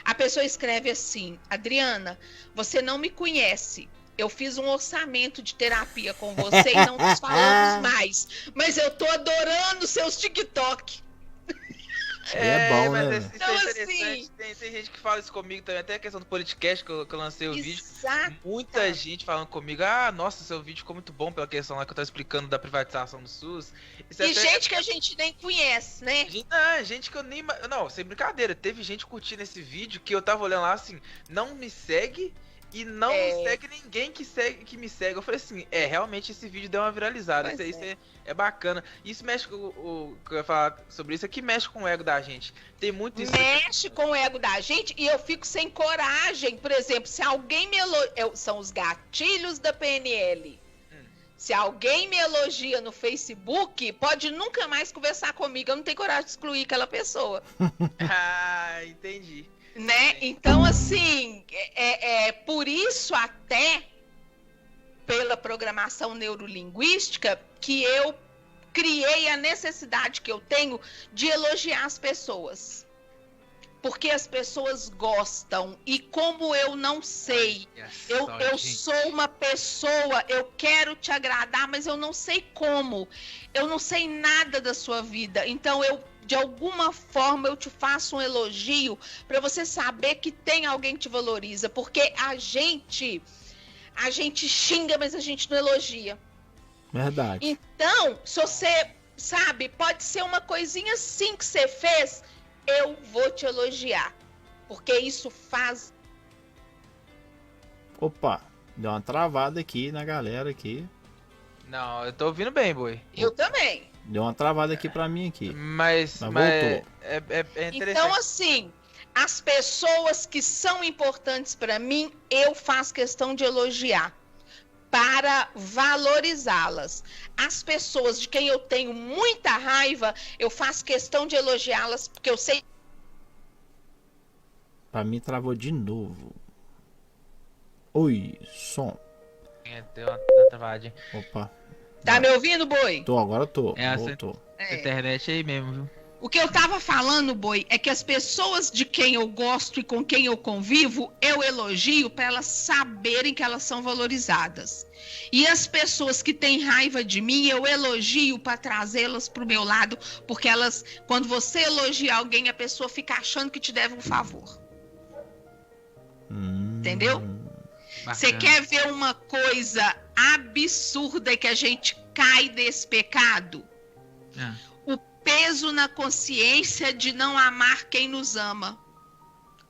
A pessoa escreve assim: Adriana, você não me conhece. Eu fiz um orçamento de terapia com você e não nos falamos mais. Mas eu tô adorando seus TikTok. É bom, né? Isso então, é interessante. Assim... Tem gente que fala isso comigo também. Até a questão do podcast que eu lancei o vídeo. Muita gente falando comigo: ah, nossa, seu vídeo ficou muito bom pela questão lá que eu tava explicando da privatização do SUS. Isso e gente que a gente nem conhece, né? Gente que eu nem... Não, sem brincadeira. Teve gente curtindo esse vídeo que eu tava olhando lá assim: não me segue. E não segue ninguém que me segue. Eu falei assim, realmente esse vídeo deu uma viralizada. Isso é bacana. Isso mexe com o que eu ia falar sobre isso, é que mexe com o ego da gente. Tem muito isso. Mexe com o ego da gente e eu fico sem coragem. Por exemplo, se alguém me elogia... São os gatilhos da PNL. Se alguém me elogia no Facebook, pode nunca mais conversar comigo. Eu não tenho coragem de excluir aquela pessoa. Ah, entendi. Né? Então, assim, por isso até pela programação neurolinguística que eu criei a necessidade que eu tenho de elogiar as pessoas. Porque as pessoas gostam. E como eu não sei, eu sou uma pessoa, eu quero te agradar, mas eu não sei como. Eu não sei nada da sua vida. Então, de alguma forma eu te faço um elogio para você saber que tem alguém que te valoriza, porque a gente xinga, mas a gente não elogia. Verdade. Então, se você sabe, pode ser uma coisinha assim que você fez, eu vou te elogiar, porque isso faz... Opa, deu uma travada aqui na galera aqui. Não, eu tô ouvindo bem, boi. Eu também. Deu uma travada aqui pra mim aqui. Mas voltou. É interessante. Então, assim, as pessoas que são importantes para mim, eu faço questão de elogiar para valorizá-las. As pessoas de quem eu tenho muita raiva, eu faço questão de elogiá-las, porque eu sei... Pra mim travou de novo. Oi, som. Deu uma travadinha. Opa. Tá me ouvindo, boi? Agora tô. Voltou. Essa internet aí mesmo, viu? O que eu tava falando, boi, é que as pessoas de quem eu gosto e com quem eu convivo, eu elogio para elas saberem que elas são valorizadas. E as pessoas que têm raiva de mim, eu elogio para trazê-las pro meu lado, porque elas, quando você elogia alguém, a pessoa fica achando que te deve um favor. Entendeu? Você quer ver uma coisa absurda e que a gente cai desse pecado? O peso na consciência de não amar quem nos ama.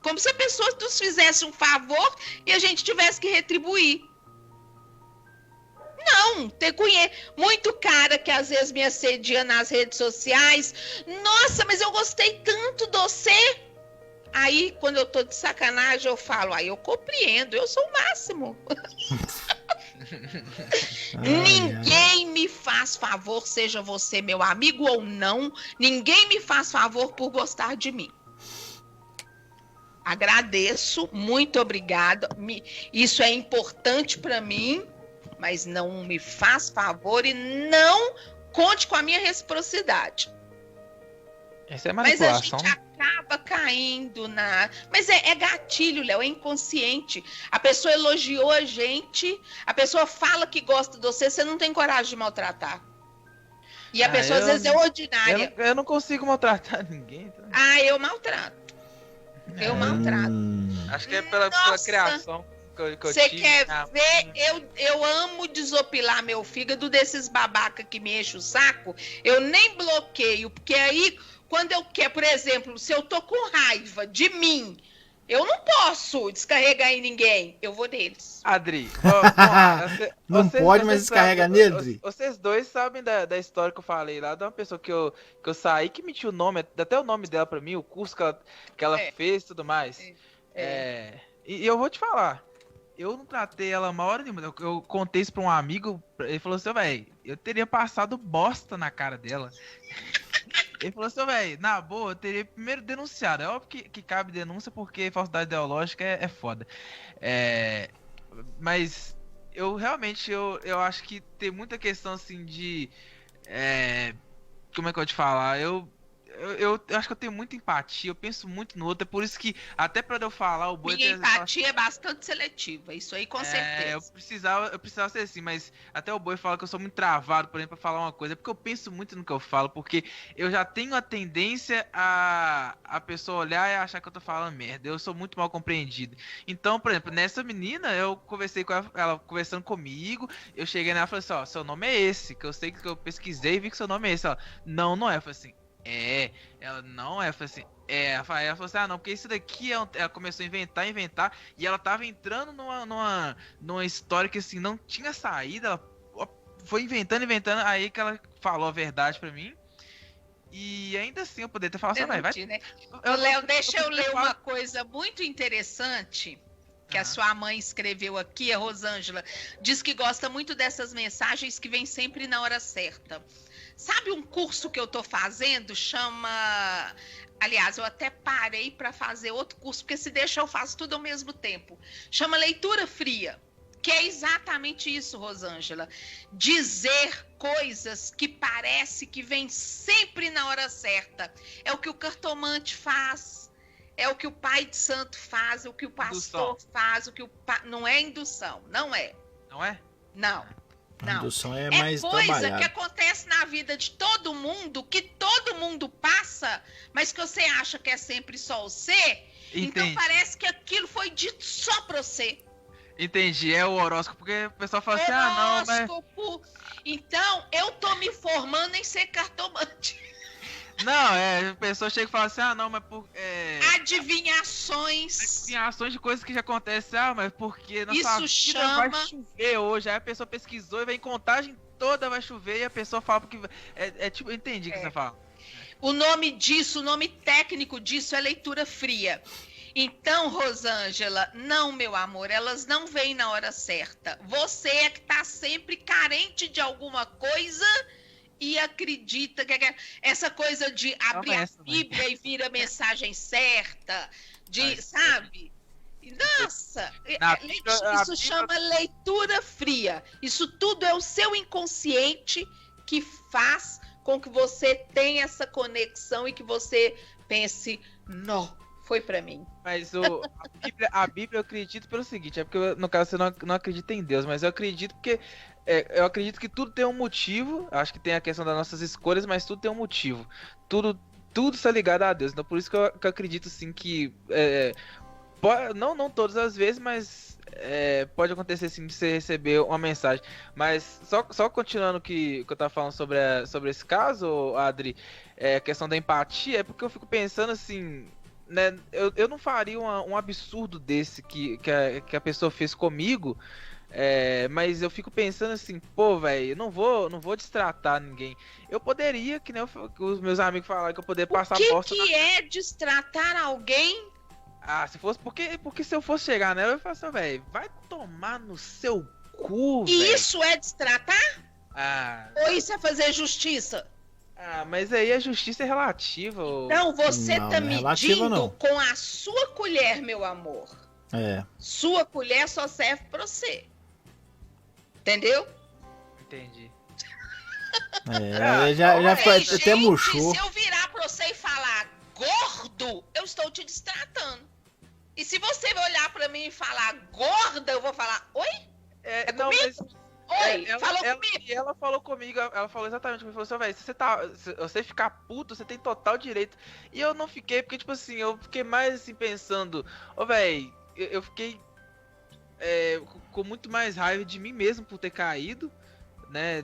Como se a pessoa nos fizesse um favor e a gente tivesse que retribuir. Não, muito cara que às vezes me assedia nas redes sociais. Nossa, mas eu gostei tanto de você. Aí, quando eu tô de sacanagem, eu falo, eu compreendo, eu sou o máximo. Ninguém me faz favor, seja você meu amigo ou não, ninguém me faz favor por gostar de mim. Agradeço, muito obrigada. Isso é importante para mim, mas não me faz favor e não conte com a minha reciprocidade. Essa é manipulação. Mas a gente acaba caindo na... Mas é gatilho, Léo, é inconsciente. A pessoa elogiou a gente, a pessoa fala que gosta de você, você não tem coragem de maltratar. E a pessoa às vezes é ordinária. Eu não consigo maltratar ninguém. Então. Eu maltrato. Eu maltrato. Acho que é pela criação. Você quer ver? Eu amo desopilar meu fígado desses babaca que me enchem o saco. Eu nem bloqueio, porque aí, quando eu quero, por exemplo, se eu tô com raiva de mim, eu não posso descarregar em ninguém. Eu vou neles. Adri, não pode, mas descarrega nele. Vocês dois sabem da história que eu falei lá, de uma pessoa que eu saí, que mentiu o nome, até o nome dela pra mim, o curso que ela fez e tudo mais. E eu vou te falar. Eu não tratei ela mal hora nenhuma. Eu contei isso pra um amigo. Ele falou assim, velho, eu teria passado bosta na cara dela. Ele falou assim, velho, na boa, eu teria primeiro denunciado. É óbvio que cabe denúncia porque falsidade ideológica é foda. Mas eu realmente, eu acho que tem muita questão assim de... como é que eu vou te falar? Eu acho que eu tenho muita empatia, eu penso muito no outro, é por isso que, até pra eu falar, o Boi... Minha empatia é bastante seletiva, isso aí com certeza. Eu precisava ser assim, mas até o Boi fala que eu sou muito travado, por exemplo, pra falar uma coisa, é porque eu penso muito no que eu falo, porque eu já tenho a tendência a pessoa olhar e achar que eu tô falando merda, eu sou muito mal compreendido. Então, por exemplo, nessa menina, eu conversei com ela conversando comigo, eu cheguei nela e falei assim, ó, seu nome é esse, que eu sei que eu pesquisei e vi que seu nome é esse. Ela, não é, eu falei assim, ela não é, eu falei assim, ela falou assim, não, porque isso daqui ela começou a inventar, e ela tava entrando numa história que assim, não tinha saída, ela foi inventando, aí que ela falou a verdade pra mim, e ainda assim eu poderia ter falado assim, vai. Né? Léo, deixa eu ler uma coisa muito interessante que a sua mãe escreveu aqui, a Rosângela, diz que gosta muito dessas mensagens que vêm sempre na hora certa. Sabe um curso que eu tô fazendo? Chama... Aliás, eu até parei para fazer outro curso, porque se deixa eu faço tudo ao mesmo tempo. Chama Leitura Fria, que é exatamente isso, Rosângela. Dizer coisas que parece que vem sempre na hora certa. É o que o cartomante faz, é o que o pai de santo faz, é o que o pastor faz, o que não é indução, não é. Não é? Não. A indução é mais coisa trabalhada. Que acontece na vida de todo mundo, que todo mundo passa, mas que você acha que é sempre só você. Entendi. Então parece que aquilo foi dito só pra você. Entendi, é o horóscopo, porque o pessoal fala assim, não, mas... Então, eu tô me formando em ser cartomante. Não, a pessoa chega e fala assim, não, mas por... Adivinhações de coisas que já acontecem, mas porque na sua vida vai chover hoje, aí a pessoa pesquisou e vai em contagem toda vai chover e a pessoa fala porque... tipo, eu entendi o que você fala. O nome disso, o nome técnico disso é leitura fria. Então, Rosângela, não, meu amor, elas não vêm na hora certa. Você é que tá sempre carente de alguma coisa... E acredita que essa coisa de abrir a Bíblia e vir a mensagem certa, sabe? Nossa, isso chama leitura fria. Isso tudo é o seu inconsciente que faz com que você tenha essa conexão e que você pense, não, foi pra mim. Mas a Bíblia eu acredito pelo seguinte, porque no caso você não acredita em Deus, mas eu acredito porque... eu acredito que tudo tem um motivo. Acho que tem a questão das nossas escolhas, mas tudo tem um motivo. Tudo está ligado a Deus. Então por isso que eu acredito sim que não todas as vezes, mas pode acontecer sim de você receber uma mensagem. Mas só continuando que eu tava falando sobre esse caso, Adri, a questão da empatia, é porque eu fico pensando assim, né? Eu não faria um absurdo desse que a pessoa fez comigo. Mas eu fico pensando assim, pô, velho, eu não vou destratar ninguém. Eu poderia, que nem os meus amigos falaram, que eu poderia passar bosta. O que é destratar alguém? Se fosse, porque se eu fosse chegar nela, eu ia falar assim, velho, vai tomar no seu cu, velho. E isso é destratar? Ou isso é fazer justiça? Mas aí a justiça é relativa. Não, você tá medindo com a sua colher, meu amor. Sua colher só serve pra você. Entendeu? Entendi. Já foi, até murchou. Se eu virar pra você e falar gordo, eu estou te destratando. E se você olhar pra mim e falar gorda, eu vou falar, oi? Não, Oi, comigo. E ela falou comigo, ela falou exatamente, ela falou assim, velho, se você ficar puto, você tem total direito. E eu não fiquei, porque, tipo assim, eu fiquei mais assim, pensando, velho, eu fiquei com muito mais raiva de mim mesmo por ter caído, né?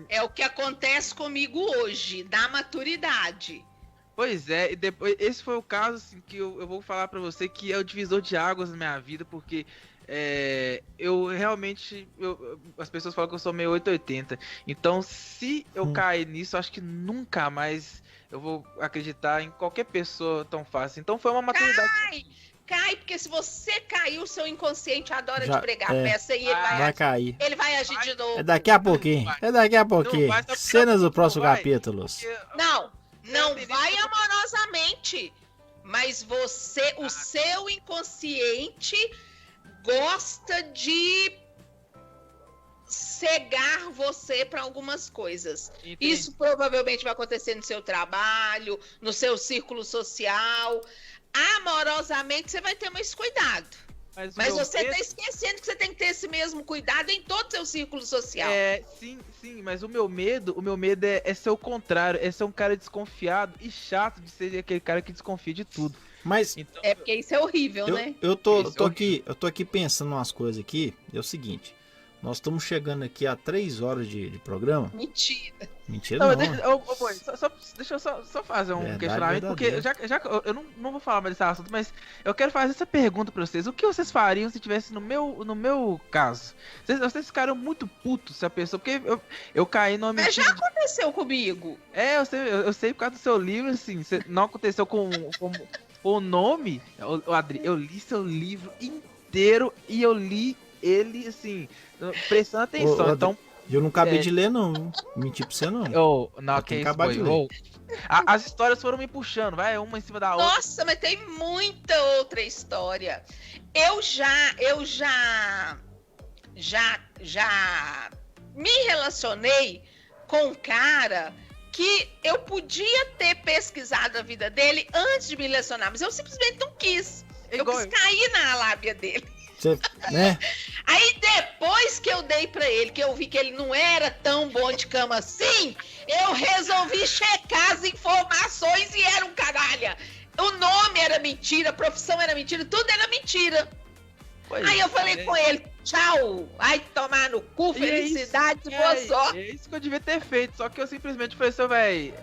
É o que acontece comigo hoje, da maturidade. Pois é, e depois, esse foi o caso assim, que eu vou falar pra você que é o divisor de águas na minha vida, porque eu realmente, as pessoas falam que eu sou meio 880, então se eu cair nisso, acho que nunca mais eu vou acreditar em qualquer pessoa tão fácil. Então foi uma maturidade. Cai, porque se você cair, o seu inconsciente adora te pregar peça e ele vai cair. Ele vai agir de novo. É daqui a pouquinho. Cenas do próximo capítulo. Não vai amorosamente, mas o seu inconsciente gosta de cegar você para algumas coisas. Entendi. Isso provavelmente vai acontecer no seu trabalho, no seu círculo social. Amorosamente você vai ter mais cuidado. Mas você está esquecendo que você tem que ter esse mesmo cuidado em todo o seu círculo social. Sim, mas o meu medo é ser o contrário, é ser um cara desconfiado e chato de ser aquele cara que desconfia de tudo. Mas então, porque isso é horrível, né? Eu tô aqui pensando umas coisas aqui, é o seguinte, nós estamos chegando aqui a 3 horas de programa. Mentira não. Deixa eu só fazer um questionamento, porque já eu não vou falar mais desse assunto, mas eu quero fazer essa pergunta pra vocês. O que vocês fariam se tivesse no meu caso? Vocês ficaram muito putos se a pessoa... Porque eu caí numa mentira... Mas já aconteceu comigo. Eu sei por causa do seu livro, assim, não aconteceu com o nome. Adri, eu li seu livro inteiro e eu li ele, assim, prestando atenção. Então... Eu não acabei de ler, não. Mentir pra você, não. Não, que isso, foi. As histórias foram me puxando, vai, uma em cima da outra. Nossa, mas tem muita outra história. Eu já me relacionei com um cara que eu podia ter pesquisado a vida dele antes de me relacionar, mas eu simplesmente não quis. Eu quis cair na lábia dele. Né? Aí depois que eu dei pra ele, que eu vi que ele não era tão bom de cama assim, eu resolvi checar as informações e era um canalha. O nome era mentira, a profissão era mentira, tudo era mentira. Aí eu falei com ele, tchau, vai tomar no cu, felicidade, boa sorte. É isso que eu devia ter feito, só que eu simplesmente falei assim, velho,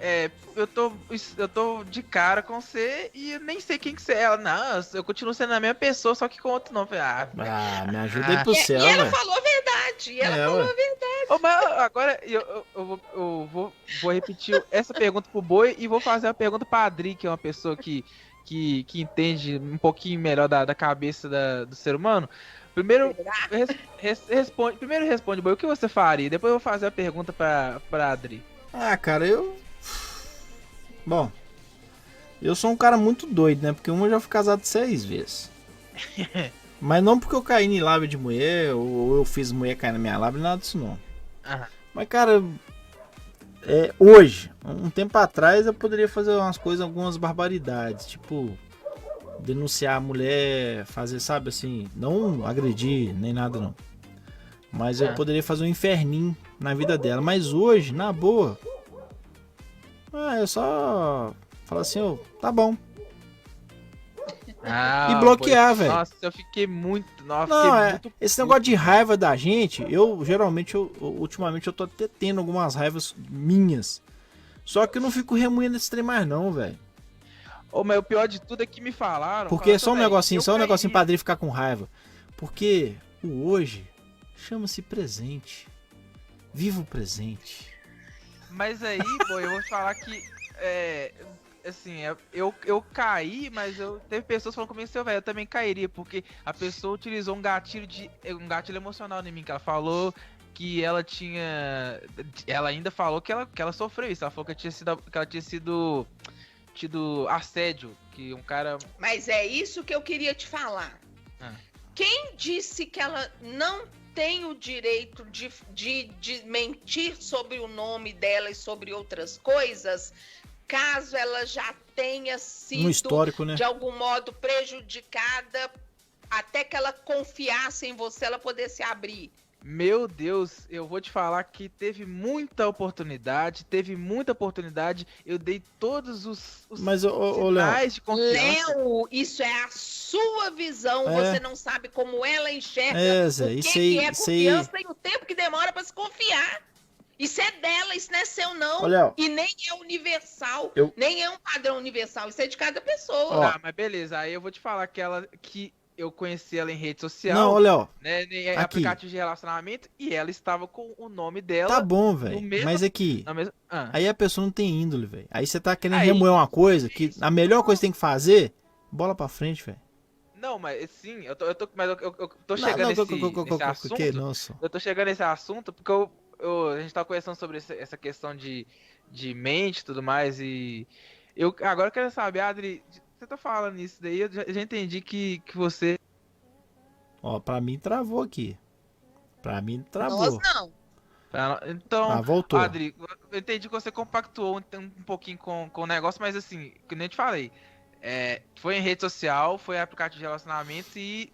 eu tô de cara com você e eu nem sei quem que você é. Ela, não, eu continuo sendo a mesma pessoa, só que com outro nome. Me ajuda aí pro céu, velho. E ela falou a verdade, Mas agora eu vou repetir essa pergunta pro Boi e vou fazer a pergunta pra Adri, que é uma pessoa que entende um pouquinho melhor da cabeça do ser humano. Primeiro responde, Boi, o que você faria? Depois eu vou fazer a pergunta pra Adri. Cara, Bom, eu sou um cara muito doido, né? Porque eu já fui casado 6 vezes. Mas não porque eu caí em lábia de mulher, ou eu fiz mulher cair na minha lábia, nada disso não. Mas, cara... hoje, um tempo atrás, eu poderia fazer umas coisas, algumas barbaridades, tipo denunciar a mulher, fazer, sabe, assim, não agredir nem nada não, mas eu poderia fazer um inferninho na vida dela. Mas hoje, na boa, eu só falo assim, tá bom, e bloquear, velho. Nossa, eu fiquei muito... Esse negócio de raiva da gente, ultimamente eu tô até tendo algumas raivas minhas. Só que eu não fico remoendo esse trem mais não, velho. Mas o pior de tudo é que me falaram... Porque só um negocinho pra Adri ficar com raiva. Porque o hoje chama-se presente. Viva o presente. Mas aí, eu vou te falar que... assim, eu caí, mas teve pessoas falando comigo assim, velho, eu também cairia, porque a pessoa utilizou um gatilho emocional em mim, que ela falou que ela ainda falou que ela sofreu isso, ela falou que ela tinha sido tido assédio, que um cara... Mas é isso que eu queria te falar. Quem disse que ela não tem o direito de mentir sobre o nome dela e sobre outras coisas, caso ela já tenha sido, no histórico, né, de algum modo prejudicada, até que ela confiasse em você, ela poder se abrir? Meu Deus, eu vou te falar que teve muita oportunidade, eu dei todos os Mas, sinais de confiança. Léo, isso é a sua visão, você não sabe como ela enxerga o isso que aí, é confiança e o tempo que demora pra se confiar. Isso é dela, isso não é seu não, e nem é universal, nem é um padrão universal, isso é de cada pessoa. Ah, mas beleza, aí eu vou te falar que eu conheci ela em rede social, não, Léo, né, em aplicativo de relacionamento, e ela estava com o nome dela. Tá bom, velho, mas aqui, aí a pessoa não tem índole, velho. Aí você tá querendo remoer uma coisa que a melhor coisa que tem que fazer, bola pra frente, velho. Não, mas sim, eu tô chegando nesse assunto. Nossa. Eu tô chegando nesse assunto porque a gente tá conversando sobre essa questão de mente e tudo mais, e agora eu quero saber, Adri, você tá falando isso daí, eu já entendi que você... Ó, pra mim travou aqui. Nós não. Então, voltou. Adri, eu entendi que você compactuou um pouquinho com o negócio, mas assim, que nem eu te falei, foi em rede social, foi aplicativo de relacionamento e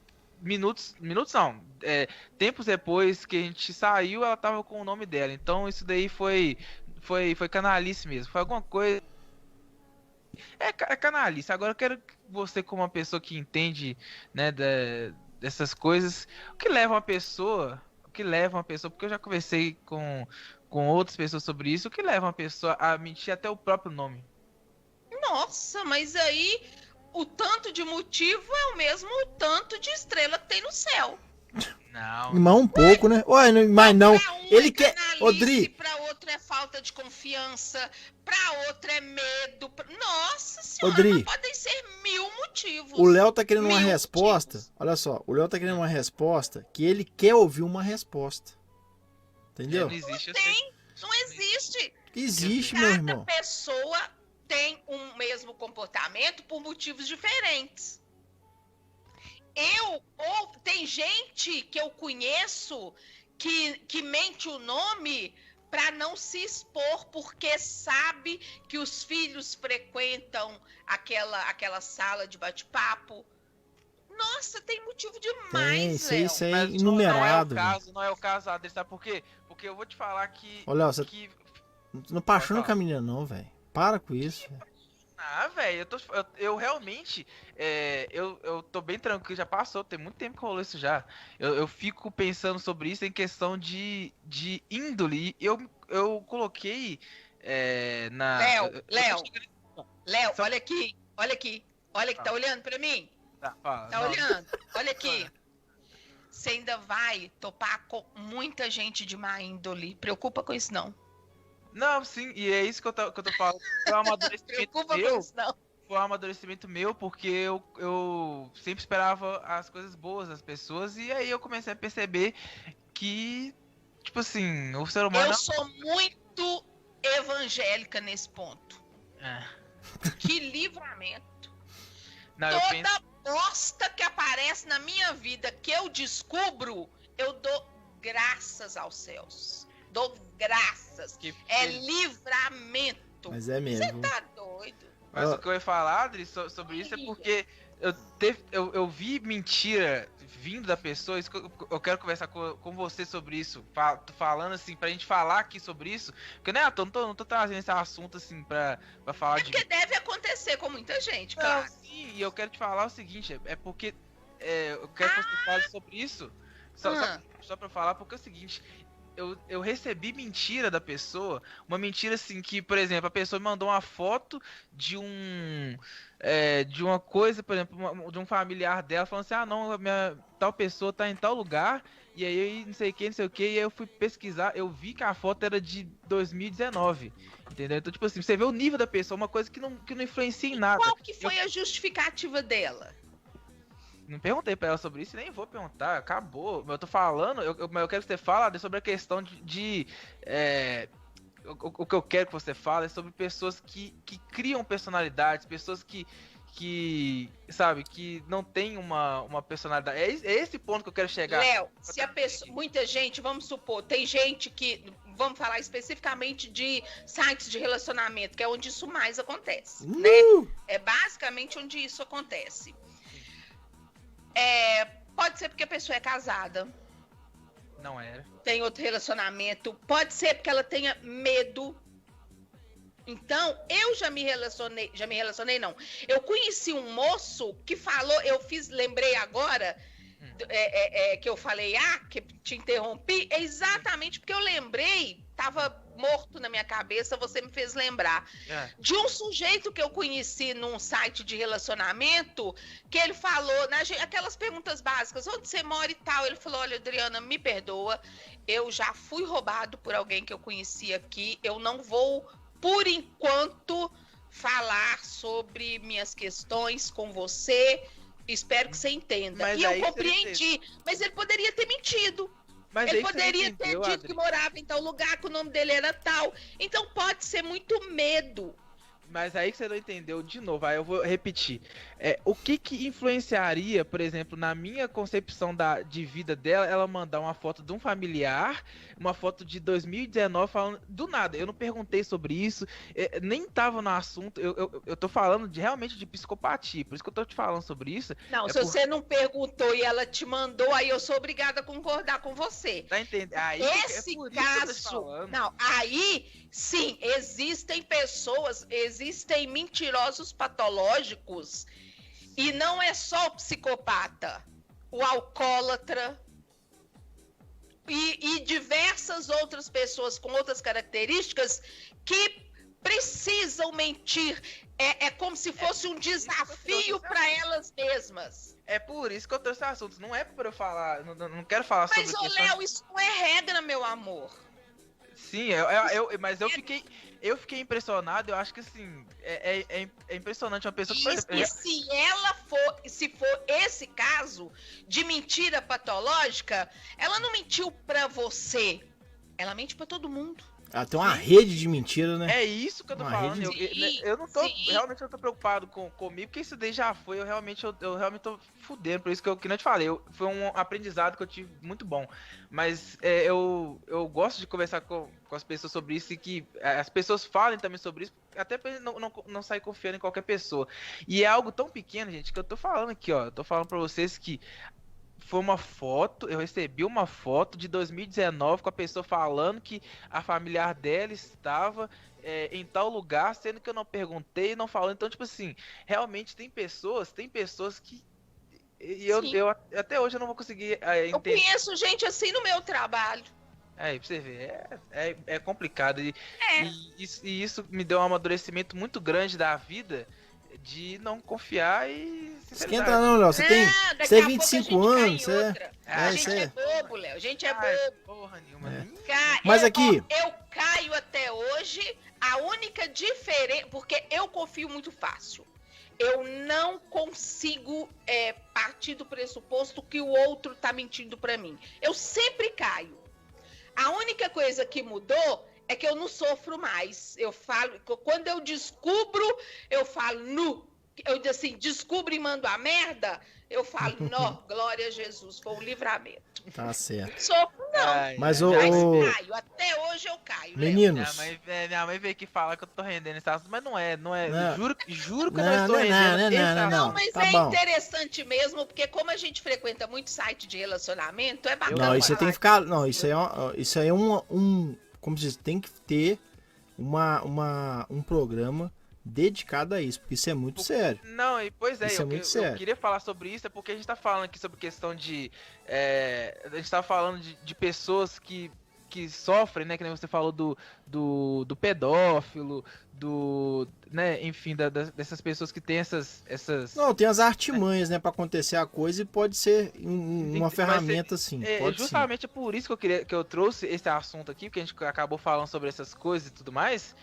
tempos depois que a gente saiu, ela tava com o nome dela. Então isso daí foi canalice mesmo. Foi alguma coisa. É canalice. Agora eu quero que você, como uma pessoa que entende, né, dessas coisas, o que leva uma pessoa, porque eu já conversei com outras pessoas sobre isso, o que leva uma pessoa a mentir até o próprio nome? Nossa, mas aí o tanto de motivo é o mesmo tanto de estrela que tem no céu. Não. Mas um pouco, né? Ué, mas não. Ele quer. Odri. Pra outro é falta de confiança. Pra outro é medo. Nossa senhora, Odri, podem ser 1000 motivos. O Léo tá querendo uma resposta. Olha só, o Léo tá querendo uma resposta que ele quer ouvir uma resposta. Entendeu? Não existe. Não existe. Existe, meu irmão. Cada pessoa tem um mesmo comportamento por motivos diferentes. Tem gente que eu conheço que mente o nome para não se expor, porque sabe que os filhos frequentam aquela sala de bate-papo. Nossa, tem motivo demais, Léo. Isso é inumerado. Não é o caso, Adri, sabe por quê? Porque eu vou te falar que... Olha, você não apaixona com a menina não, velho. Para com isso. Ah, velho, eu realmente, eu tô bem tranquilo, já passou, tem muito tempo que rolou isso já. Eu fico pensando sobre isso em questão de índole. Eu coloquei na... Léo, olha aqui, olha que tá olhando pra mim? Tá olhando? Olha aqui. Você ainda vai topar com muita gente de má índole. Preocupa com isso, não. Não, sim, e é isso que eu tô falando. Foi um amadurecimento meu. Foi um amadurecimento meu, porque eu sempre esperava as coisas boas das pessoas, e aí eu comecei a perceber que, tipo assim, o ser humano... Eu sou muito evangélica nesse ponto. Que livramento. Não, Toda bosta que aparece na minha vida que eu descubro, eu dou graças aos céus. Dou graças. É livramento. Mas é mesmo. Você tá doido? Mas o que eu ia falar, Adri, sobre isso é porque eu vi mentira vindo da pessoa. Isso que eu quero conversar com você sobre isso. Tô falando assim, pra gente falar aqui sobre isso. Porque né, não tô trazendo esse assunto assim pra falar porque deve acontecer com muita gente, claro. Sim, e eu quero te falar o seguinte, é porque eu quero que você fale sobre isso. Só pra falar, porque é o seguinte... Eu recebi mentira da pessoa, uma mentira assim que, por exemplo, a pessoa me mandou uma foto de uma coisa, por exemplo, de um familiar dela, falando assim, não, tal pessoa tá em tal lugar, e aí não sei o que, e aí eu fui pesquisar, eu vi que a foto era de 2019, entendeu? Então, tipo assim, você vê o nível da pessoa, uma coisa que não influencia em nada. Qual que foi a justificativa dela? Não perguntei pra ela sobre isso, nem vou perguntar, acabou. Eu tô falando, eu quero que você fale sobre a questão o que eu quero que você fale é sobre pessoas que criam personalidades, pessoas que sabe, que não tem uma personalidade. É esse ponto que eu quero chegar. Léo, se a pessoa, muita gente, vamos supor, tem gente que, vamos falar especificamente de sites de relacionamento, que é onde isso mais acontece, né? É basicamente onde isso acontece. Pode ser porque a pessoa é casada. Não era. Tem outro relacionamento. Pode ser porque ela tenha medo. Então, eu já me relacionei não. Eu conheci um moço que falou, lembrei agora, que eu falei, que te interrompi, exatamente porque eu lembrei, tava morto na minha cabeça, você me fez lembrar, de um sujeito que eu conheci num site de relacionamento, que ele falou, aquelas perguntas básicas, onde você mora e tal, ele falou, olha, Adriana, me perdoa, eu já fui roubado por alguém que eu conheci aqui, eu não vou, por enquanto, falar sobre minhas questões com você, espero que você entenda. Mas e eu compreendi, mas ele poderia ter mentido. Mas ele poderia ter dito que morava em tal lugar, que o nome dele era tal. Então pode ser muito medo. Mas aí que você não entendeu, de novo, aí eu vou repetir. O que influenciaria, por exemplo, na minha concepção de vida dela, ela mandar uma foto de um familiar, uma foto de 2019, falando do nada. Eu não perguntei sobre isso, nem tava no assunto. Eu tô falando realmente de psicopatia, por isso que eu tô te falando sobre isso. Não, se você não perguntou e ela te mandou, aí eu sou obrigada a concordar com você. Tá entendendo? Aí, esse caso, não, aí sim, existem pessoas, existem mentirosos patológicos e não é só o psicopata, o alcoólatra e diversas outras pessoas com outras características que precisam mentir. É como se fosse um desafio para elas mesmas. É por isso que eu trouxe assuntos. Não é para eu falar, não quero falar sobre isso. Mas, Léo, isso não é regra, meu amor. Sim, mas eu fiquei impressionado. Eu acho que assim é impressionante uma pessoa que e se for esse caso de mentira patológica, ela não mentiu pra você, ela mente pra todo mundo. Ela tem uma rede de mentira, né? É isso que eu tô falando. Eu não tô realmente eu tô preocupado comigo, porque isso daí já foi. Eu realmente tô fudendo. Por isso que não te falei. Foi um aprendizado que eu tive muito bom. Mas eu gosto de conversar com as pessoas sobre isso e que as pessoas falem também sobre isso, até pra não sair confiando em qualquer pessoa. E é algo tão pequeno, gente, que eu tô falando aqui, ó. Eu tô falando pra vocês que foi uma foto, eu recebi uma foto de 2019 com a pessoa falando que a familiar dela estava em tal lugar, sendo que eu não perguntei, não falando. Então, tipo assim, realmente tem pessoas que eu até hoje eu não vou conseguir entender. Eu conheço gente assim no meu trabalho. Pra você ver, é complicado. E isso me deu um amadurecimento muito grande da vida, de não confiar e... Esquenta não, Léo. Você tem 25 anos. A gente é bobo, Léo. A gente é bobo. Porra nenhuma. Mas aqui... Eu caio até hoje. A única diferença... Porque eu confio muito fácil. Eu não consigo partir do pressuposto que o outro tá mentindo pra mim. Eu sempre caio. A única coisa que mudou é que eu não sofro mais. Eu falo, quando eu descubro, eu falo, eu digo assim, descubro e mando a merda, eu falo, glória a Jesus, foi um livramento. Tá certo. Sofro não. Mas caio, até hoje eu caio. Meninos. Minha mãe veio aqui falar que eu tô rendendo esse assunto, mas não é. Juro que eu não estou rendendo. Não, mas tá bom. Interessante mesmo, porque como a gente frequenta muito site de relacionamento, é bacana. Não, isso tem que ficar. Não, isso aí é como se diz, tem que ter um programa dedicado a isso, porque isso é muito sério. Não, e pois isso eu queria falar sobre isso, porque a gente tá falando aqui sobre questão de... a gente tá falando de pessoas que sofrem, né, que nem você falou do pedófilo, né, enfim, dessas pessoas que tem essas... Não, tem as artimanhas, né, pra acontecer a coisa, e pode ser uma ferramenta, assim. Justamente é por isso que eu trouxe esse assunto aqui, porque a gente acabou falando sobre essas coisas e tudo mais.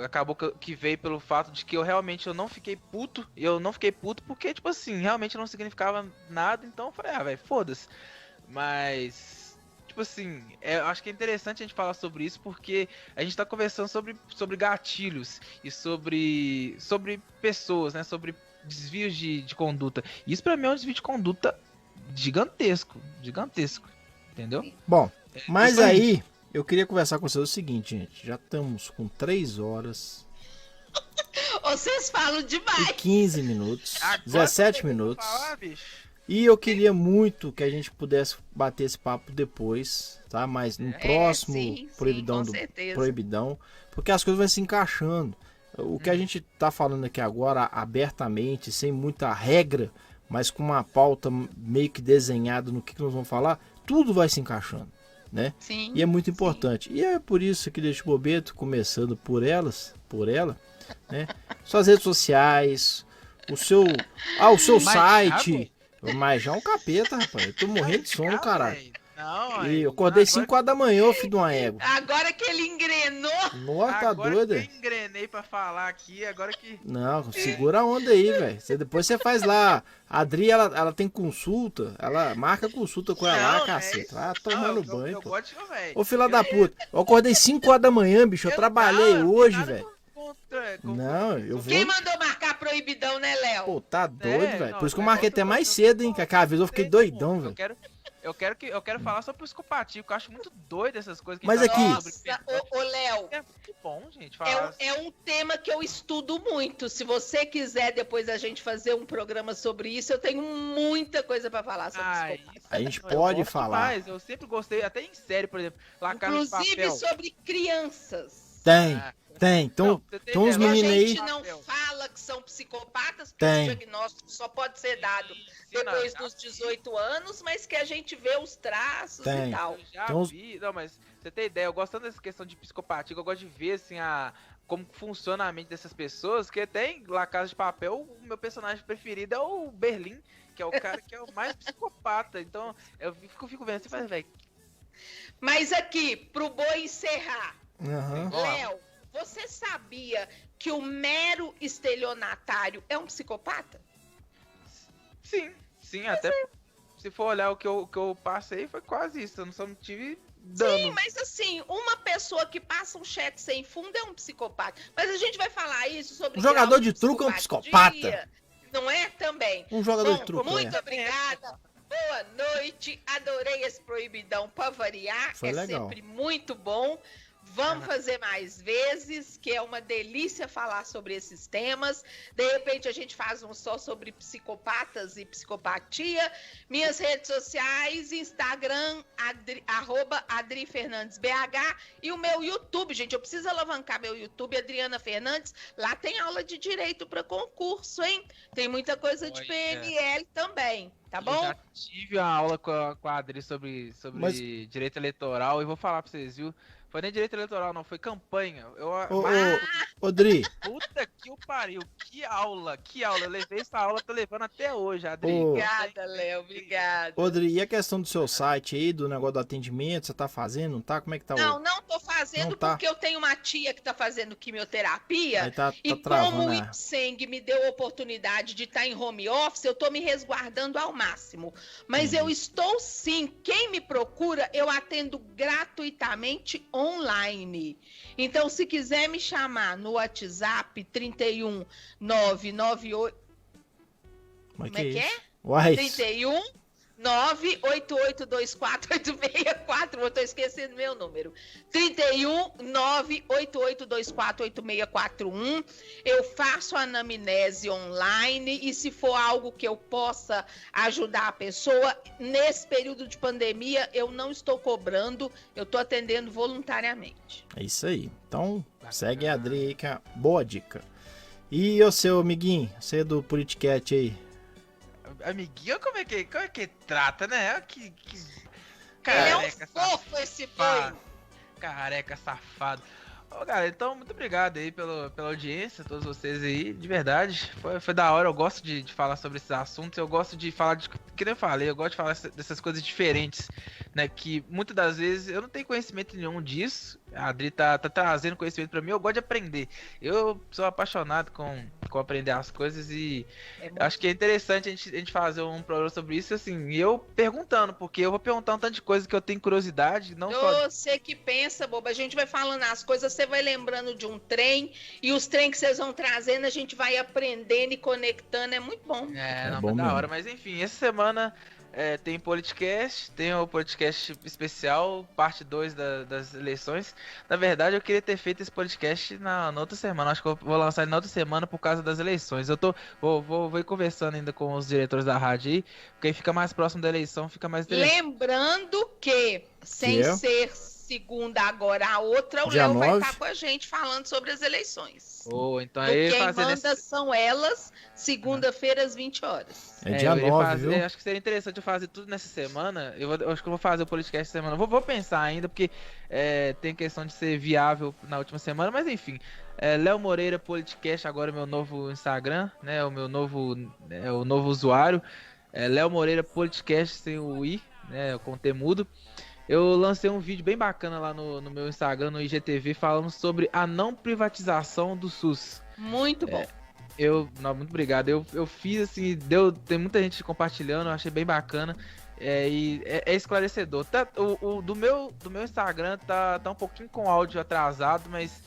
Acabou que veio pelo fato de que eu não fiquei puto. Eu não fiquei puto porque, tipo assim, realmente não significava nada. Então eu falei, velho, foda-se. Mas, tipo assim, eu acho que é interessante a gente falar sobre isso, porque a gente tá conversando sobre gatilhos e sobre pessoas, né? Sobre desvios de conduta. Isso pra mim é um desvio de conduta gigantesco. Entendeu? Bom, mas aí... Eu queria conversar com vocês o seguinte, gente. Já estamos com 3 horas. Vocês falam demais. E 15 minutos. 17 minutos. Falar, bicho. E eu queria muito que a gente pudesse bater esse papo depois, tá? Mas no próximo Proibidão, porque as coisas vão se encaixando. O que a gente tá falando aqui agora, abertamente, sem muita regra, mas com uma pauta meio que desenhada no que nós vamos falar, tudo vai se encaixando, né? Sim, e é muito importante. E é por isso que deixa o Bobeto, começando por ela, né? Suas redes sociais, o seu site... Mas já é um capeta, rapaz. Eu tô morrendo de sono, caralho. Não, e eu acordei 5 horas da manhã, filho de uma égua. Agora que ele engrenou. Nossa, tá doido? Agora que eu engrenei pra falar aqui, agora que... Não, segura a onda aí, velho. Depois você faz lá. A Adri, ela tem consulta. Ela marca consulta com ela lá, cacete. Lá tomando banho. Eu gosto, velho. Ô, filha da puta. Eu acordei 5 horas da manhã, bicho. Eu trabalhei hoje, velho. Não, eu vou... Quem mandou marcar Proibidão, né, Léo? Pô, tá doido, velho. Por isso que eu marquei até mais cedo, hein? Que aquela vez eu fiquei doidão, velho. Eu quero falar sobre psicopatia, porque eu acho muito doido essas coisas que Mas aqui... Nossa, ô Léo, é muito bom, gente, falar. É um tema que eu estudo muito. Se você quiser depois a gente fazer um programa sobre isso, eu tenho muita coisa pra falar sobre psicopatia. A gente pode falar. Demais. Eu sempre gostei, até em série, por exemplo, La Casa de Inclusive Papel. sobre crianças. Tem. Então, tem uns meninos aí... A gente não fala que são psicopatas, porque o diagnóstico só pode ser dado depois dos 18 anos, mas que a gente vê os traços e tal. Eu já vi, não, mas você tem ideia, eu gosto tanto dessa questão de psicopatia, que eu gosto de ver, assim, como funciona a mente dessas pessoas, que tem La Casa de Papel, o meu personagem preferido é o Berlim, que é o cara que é o mais psicopata, então eu fico vendo assim, velho... Mas aqui, pro boi encerrar, Léo, você sabia que o mero estelionatário é um psicopata? Sim, até se for olhar o que eu passei, foi quase isso, eu não tive dano. Sim, mas assim, uma pessoa que passa um cheque sem fundo é um psicopata. Mas a gente vai falar isso sobre... Um jogador de truco é um psicopata. Não é também? Um jogador de truco, muito obrigada. Boa noite, adorei esse Proibidão pra variar, foi legal. Sempre muito bom. Vamos fazer mais vezes, que é uma delícia falar sobre esses temas. De repente a gente faz um só sobre psicopatas e psicopatia. Minhas redes sociais, Instagram, @AdriFernandesBH e o meu YouTube, gente, eu preciso alavancar meu YouTube, Adriana Fernandes. Lá tem aula de direito para concurso, hein? Tem muita coisa de PNL também. Tá bom? Eu já tive uma aula com a Adri sobre direito eleitoral e vou falar pra vocês, viu? Foi nem direito eleitoral, não, foi campanha. Ô, Dri. Puta que o pariu, que aula. Eu levei essa aula, tô levando até hoje, Adri. Obrigada, Léo, obrigada. Ô, Dri, e a questão do seu site aí, do negócio do atendimento, você tá fazendo, não tá? Como é que tá? Não tô fazendo porque eu tenho uma tia que tá fazendo quimioterapia. Aí e como o Ipseng me deu a oportunidade de estar em home office, eu tô me resguardando ao máximo. Mas eu estou sim, quem me procura, eu atendo gratuitamente online. Então, se quiser me chamar no WhatsApp 31 998... Como é que é? 31 988248664. Eu tô esquecendo meu número. 31 988248641. Eu faço anamnese online e se for algo que eu possa ajudar a pessoa, nesse período de pandemia, eu não estou cobrando, eu tô atendendo voluntariamente. É isso aí. Então, segue a Adri aí, que é boa dica. E o seu amiguinho, você é do Politicat aí? Amiguinho, como é que trata, né? Ele é um fofo, esse boi. Careca safado. Ô, galera, então, muito obrigado aí pela audiência, todos vocês aí, de verdade. Foi da hora, eu gosto de falar sobre esses assuntos, eu gosto de falar que nem eu falei, eu gosto de falar dessas coisas diferentes, né? Que muitas das vezes eu não tenho conhecimento nenhum disso. A Adri tá trazendo conhecimento pra mim, eu gosto de aprender. Eu sou apaixonado com aprender as coisas e acho que é interessante a gente fazer um programa sobre isso, assim, e eu perguntando, porque eu vou perguntar um tanto de coisa que eu tenho curiosidade, não só... Você que pensa, boba, a gente vai falando as coisas, você vai lembrando de um trem, e os trem que vocês vão trazendo, a gente vai aprendendo e conectando, é muito bom. Bom da hora, mas enfim, essa semana tem podcast, tem o podcast especial, parte 2 das eleições. Na verdade, eu queria ter feito esse podcast na outra semana. Acho que eu vou lançar ele na outra semana por causa das eleições. Vou ir conversando ainda com os diretores da rádio aí, porque aí fica mais próximo da eleição, fica mais interessante. Lembrando que, sem ser segunda agora a outra, o Léo vai estar com a gente falando sobre as eleições. Então aí quem manda são elas, segunda-feira às 20 horas. É dia 9, viu? Acho que seria interessante eu fazer tudo nessa semana. Eu acho que eu vou fazer o podcast essa semana. Vou pensar ainda, porque tem questão de ser viável na última semana, mas enfim. Léo Moreira Politicast, agora é meu novo Instagram, né? O meu novo usuário. Léo Moreira Politicast sem o I, né? O conteúdo. Eu lancei um vídeo bem bacana lá no meu Instagram, no IGTV, falando sobre a não privatização do SUS. Muito bom. Muito obrigado. Eu fiz assim, tem muita gente compartilhando, eu achei bem bacana. E é esclarecedor. Do meu Instagram tá um pouquinho com áudio atrasado, mas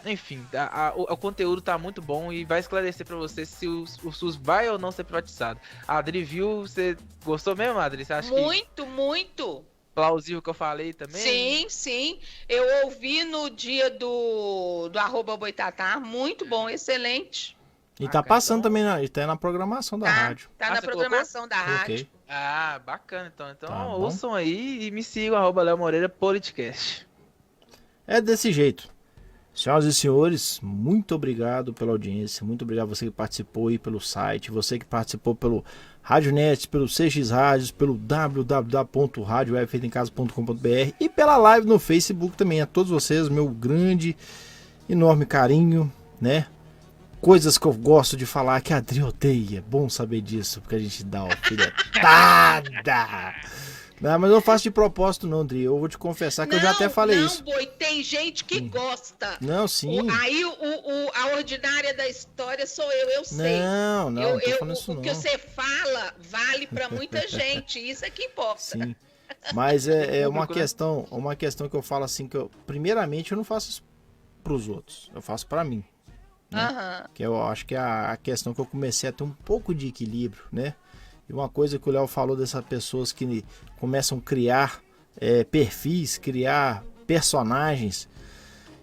enfim, o conteúdo tá muito bom e vai esclarecer pra você se o SUS vai ou não ser privatizado. A Adri viu, você gostou mesmo, Adri? Você acha muito plausível que eu falei também? Sim. Eu ouvi no dia do @boitatá. Muito bom, excelente. E tá passando também, tá na programação da rádio. Tá na programação da rádio. Bacana então. Tá ouçam aí e me sigam, Léo Moreira Politicast. É desse jeito. Senhoras e senhores, muito obrigado pela audiência, muito obrigado você que participou aí pelo site, você que participou pelo Radionet, pelo CX Rádios, pelo www.radiowebfeitaemcasa.com.br e pela live no Facebook também. A todos vocês, meu grande, enorme carinho, né? Coisas que eu gosto de falar que a Adri odeia. Bom saber disso, porque a gente dá alfinetada. Não, mas eu não faço de propósito não, Adri. Eu vou te confessar que eu já até falei isso. Não, Boi, tem gente que gosta. Não, sim. Aí a ordinária da história sou eu sei. Não tô falando isso não. O que você fala vale pra muita gente, isso é que importa. Sim. Mas é uma questão que eu falo assim, que primeiramente eu não faço isso pros outros, eu faço pra mim. Né? Que eu acho que é a questão que eu comecei a ter um pouco de equilíbrio, né? E uma coisa que o Léo falou dessas pessoas que começam a criar perfis, criar personagens.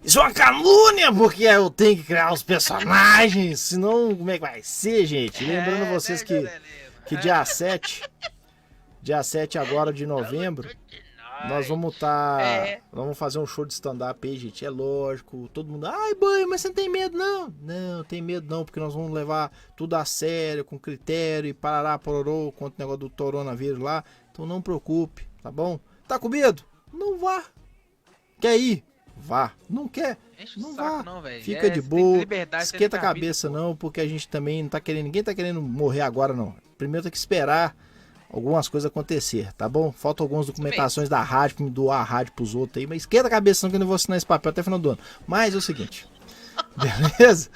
Isso é uma calúnia, porque eu tenho que criar os personagens, senão como é que vai ser, gente? Lembrando vocês que dia 7 agora de novembro, nós vamos vamos fazer um show de stand-up aí, gente. É lógico, todo mundo, ai, Boi, mas você não tem medo, não? Não, tem medo não, porque nós vamos levar tudo a sério, com critério e parará, pororô, quanto o negócio do coronavírus lá. Então não preocupe, tá bom? Tá com medo? Não vá. Quer ir? Vá. Não quer? Não vá. Não, fica de boa, esquenta a cabeça não, porque a gente também não tá querendo, ninguém tá querendo morrer agora não. Primeiro tem que esperar algumas coisas acontecer, tá bom? Faltam algumas documentações da rádio pra me doar a rádio pros outros aí, mas esquenta a cabeça não que eu não vou assinar esse papel até o final do ano. Mas é o seguinte, beleza?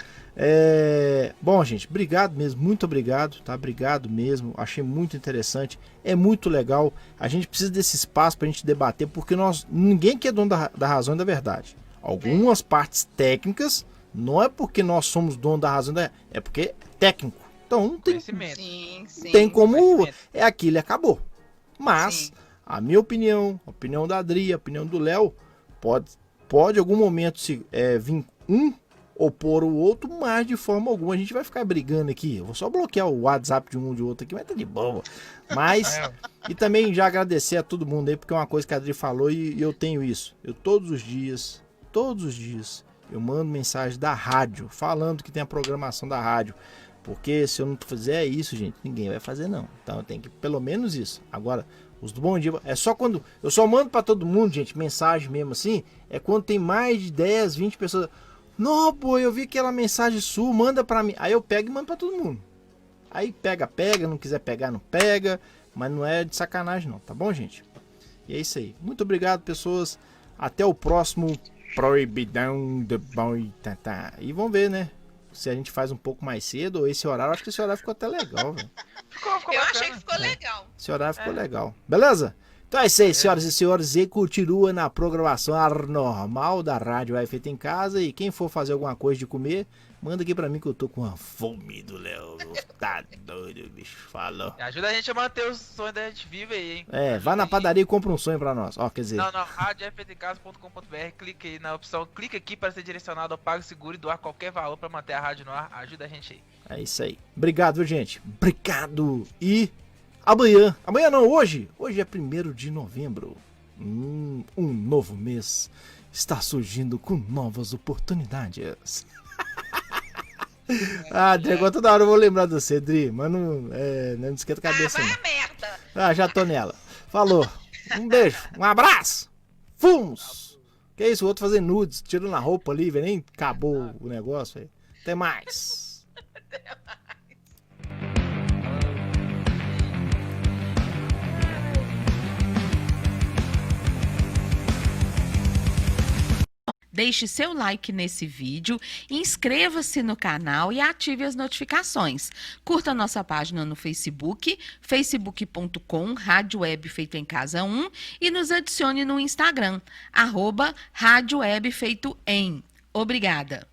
Bom, gente, obrigado mesmo, muito obrigado, tá? Obrigado mesmo, achei muito interessante, é muito legal. A gente precisa desse espaço pra gente debater, porque ninguém que é dono da razão e da verdade. Algumas partes técnicas, não é porque nós somos dono da razão, é porque é técnico. Então não tem, tem como, é aquilo e acabou. Mas a minha opinião, a opinião da Adri, a opinião do Léo, pode em algum momento vir um opor o outro, mas de forma alguma a gente vai ficar brigando aqui. Eu vou só bloquear o WhatsApp de um de outro aqui, mas tá de boa. Mas, e também já agradecer a todo mundo aí, porque é uma coisa que a Adri falou e eu tenho isso. Eu todos os dias, eu mando mensagem da rádio, falando que tem a programação da rádio. Porque se eu não fizer isso, gente, ninguém vai fazer não. Então eu tenho que, pelo menos isso. Agora, os do Bom Dia, é só quando, eu só mando pra todo mundo, gente, mensagem mesmo assim, é quando tem mais de 10, 20 pessoas. Não, pô, eu vi aquela mensagem sua, manda pra mim. Aí eu pego e mando pra todo mundo. Aí pega, não quiser pegar, não pega. Mas não é de sacanagem não, tá bom, gente? E é isso aí. Muito obrigado, pessoas. Até o próximo Proibidão do Boitatá. E vamos ver, né? Se a gente faz um pouco mais cedo, ou esse horário, acho que esse horário ficou até legal, velho. Eu achei que ficou legal. Esse horário ficou legal. Beleza? Então é isso aí, senhoras e senhores, e continua na programação normal da Rádio Vai Feita em Casa, e quem for fazer alguma coisa de comer, Manda aqui pra mim que eu tô com uma fome do Léo. Tá doido, bicho. Falou. Ajuda a gente a manter os sonhos da gente viva aí, hein? Vai na padaria e compra um sonho pra nós. Ó, quer dizer... Não, radiofeitacasa.com.br, clique aí na opção, clique aqui para ser direcionado ao PagSeguro e doar qualquer valor pra manter a rádio no ar. Ajuda a gente aí. É isso aí. Obrigado, viu, gente? Obrigado. E amanhã não, hoje é 1º de novembro. Um novo mês está surgindo com novas oportunidades. Diego, toda hora eu vou lembrar de você, Dri, mas não esquenta a cabeça, vai não. a merda. Já tô nela. Falou. Um beijo, um abraço. Fumos. Que isso, o outro fazendo nudes, tirando a roupa ali, velho, nem acabou o negócio aí. Até mais. Deixe seu like nesse vídeo, inscreva-se no canal e ative as notificações. Curta nossa página no Facebook, facebook.com, Rádio Web Feito em Casa 1 e nos adicione no Instagram, @Rádio Web Feito em. Obrigada!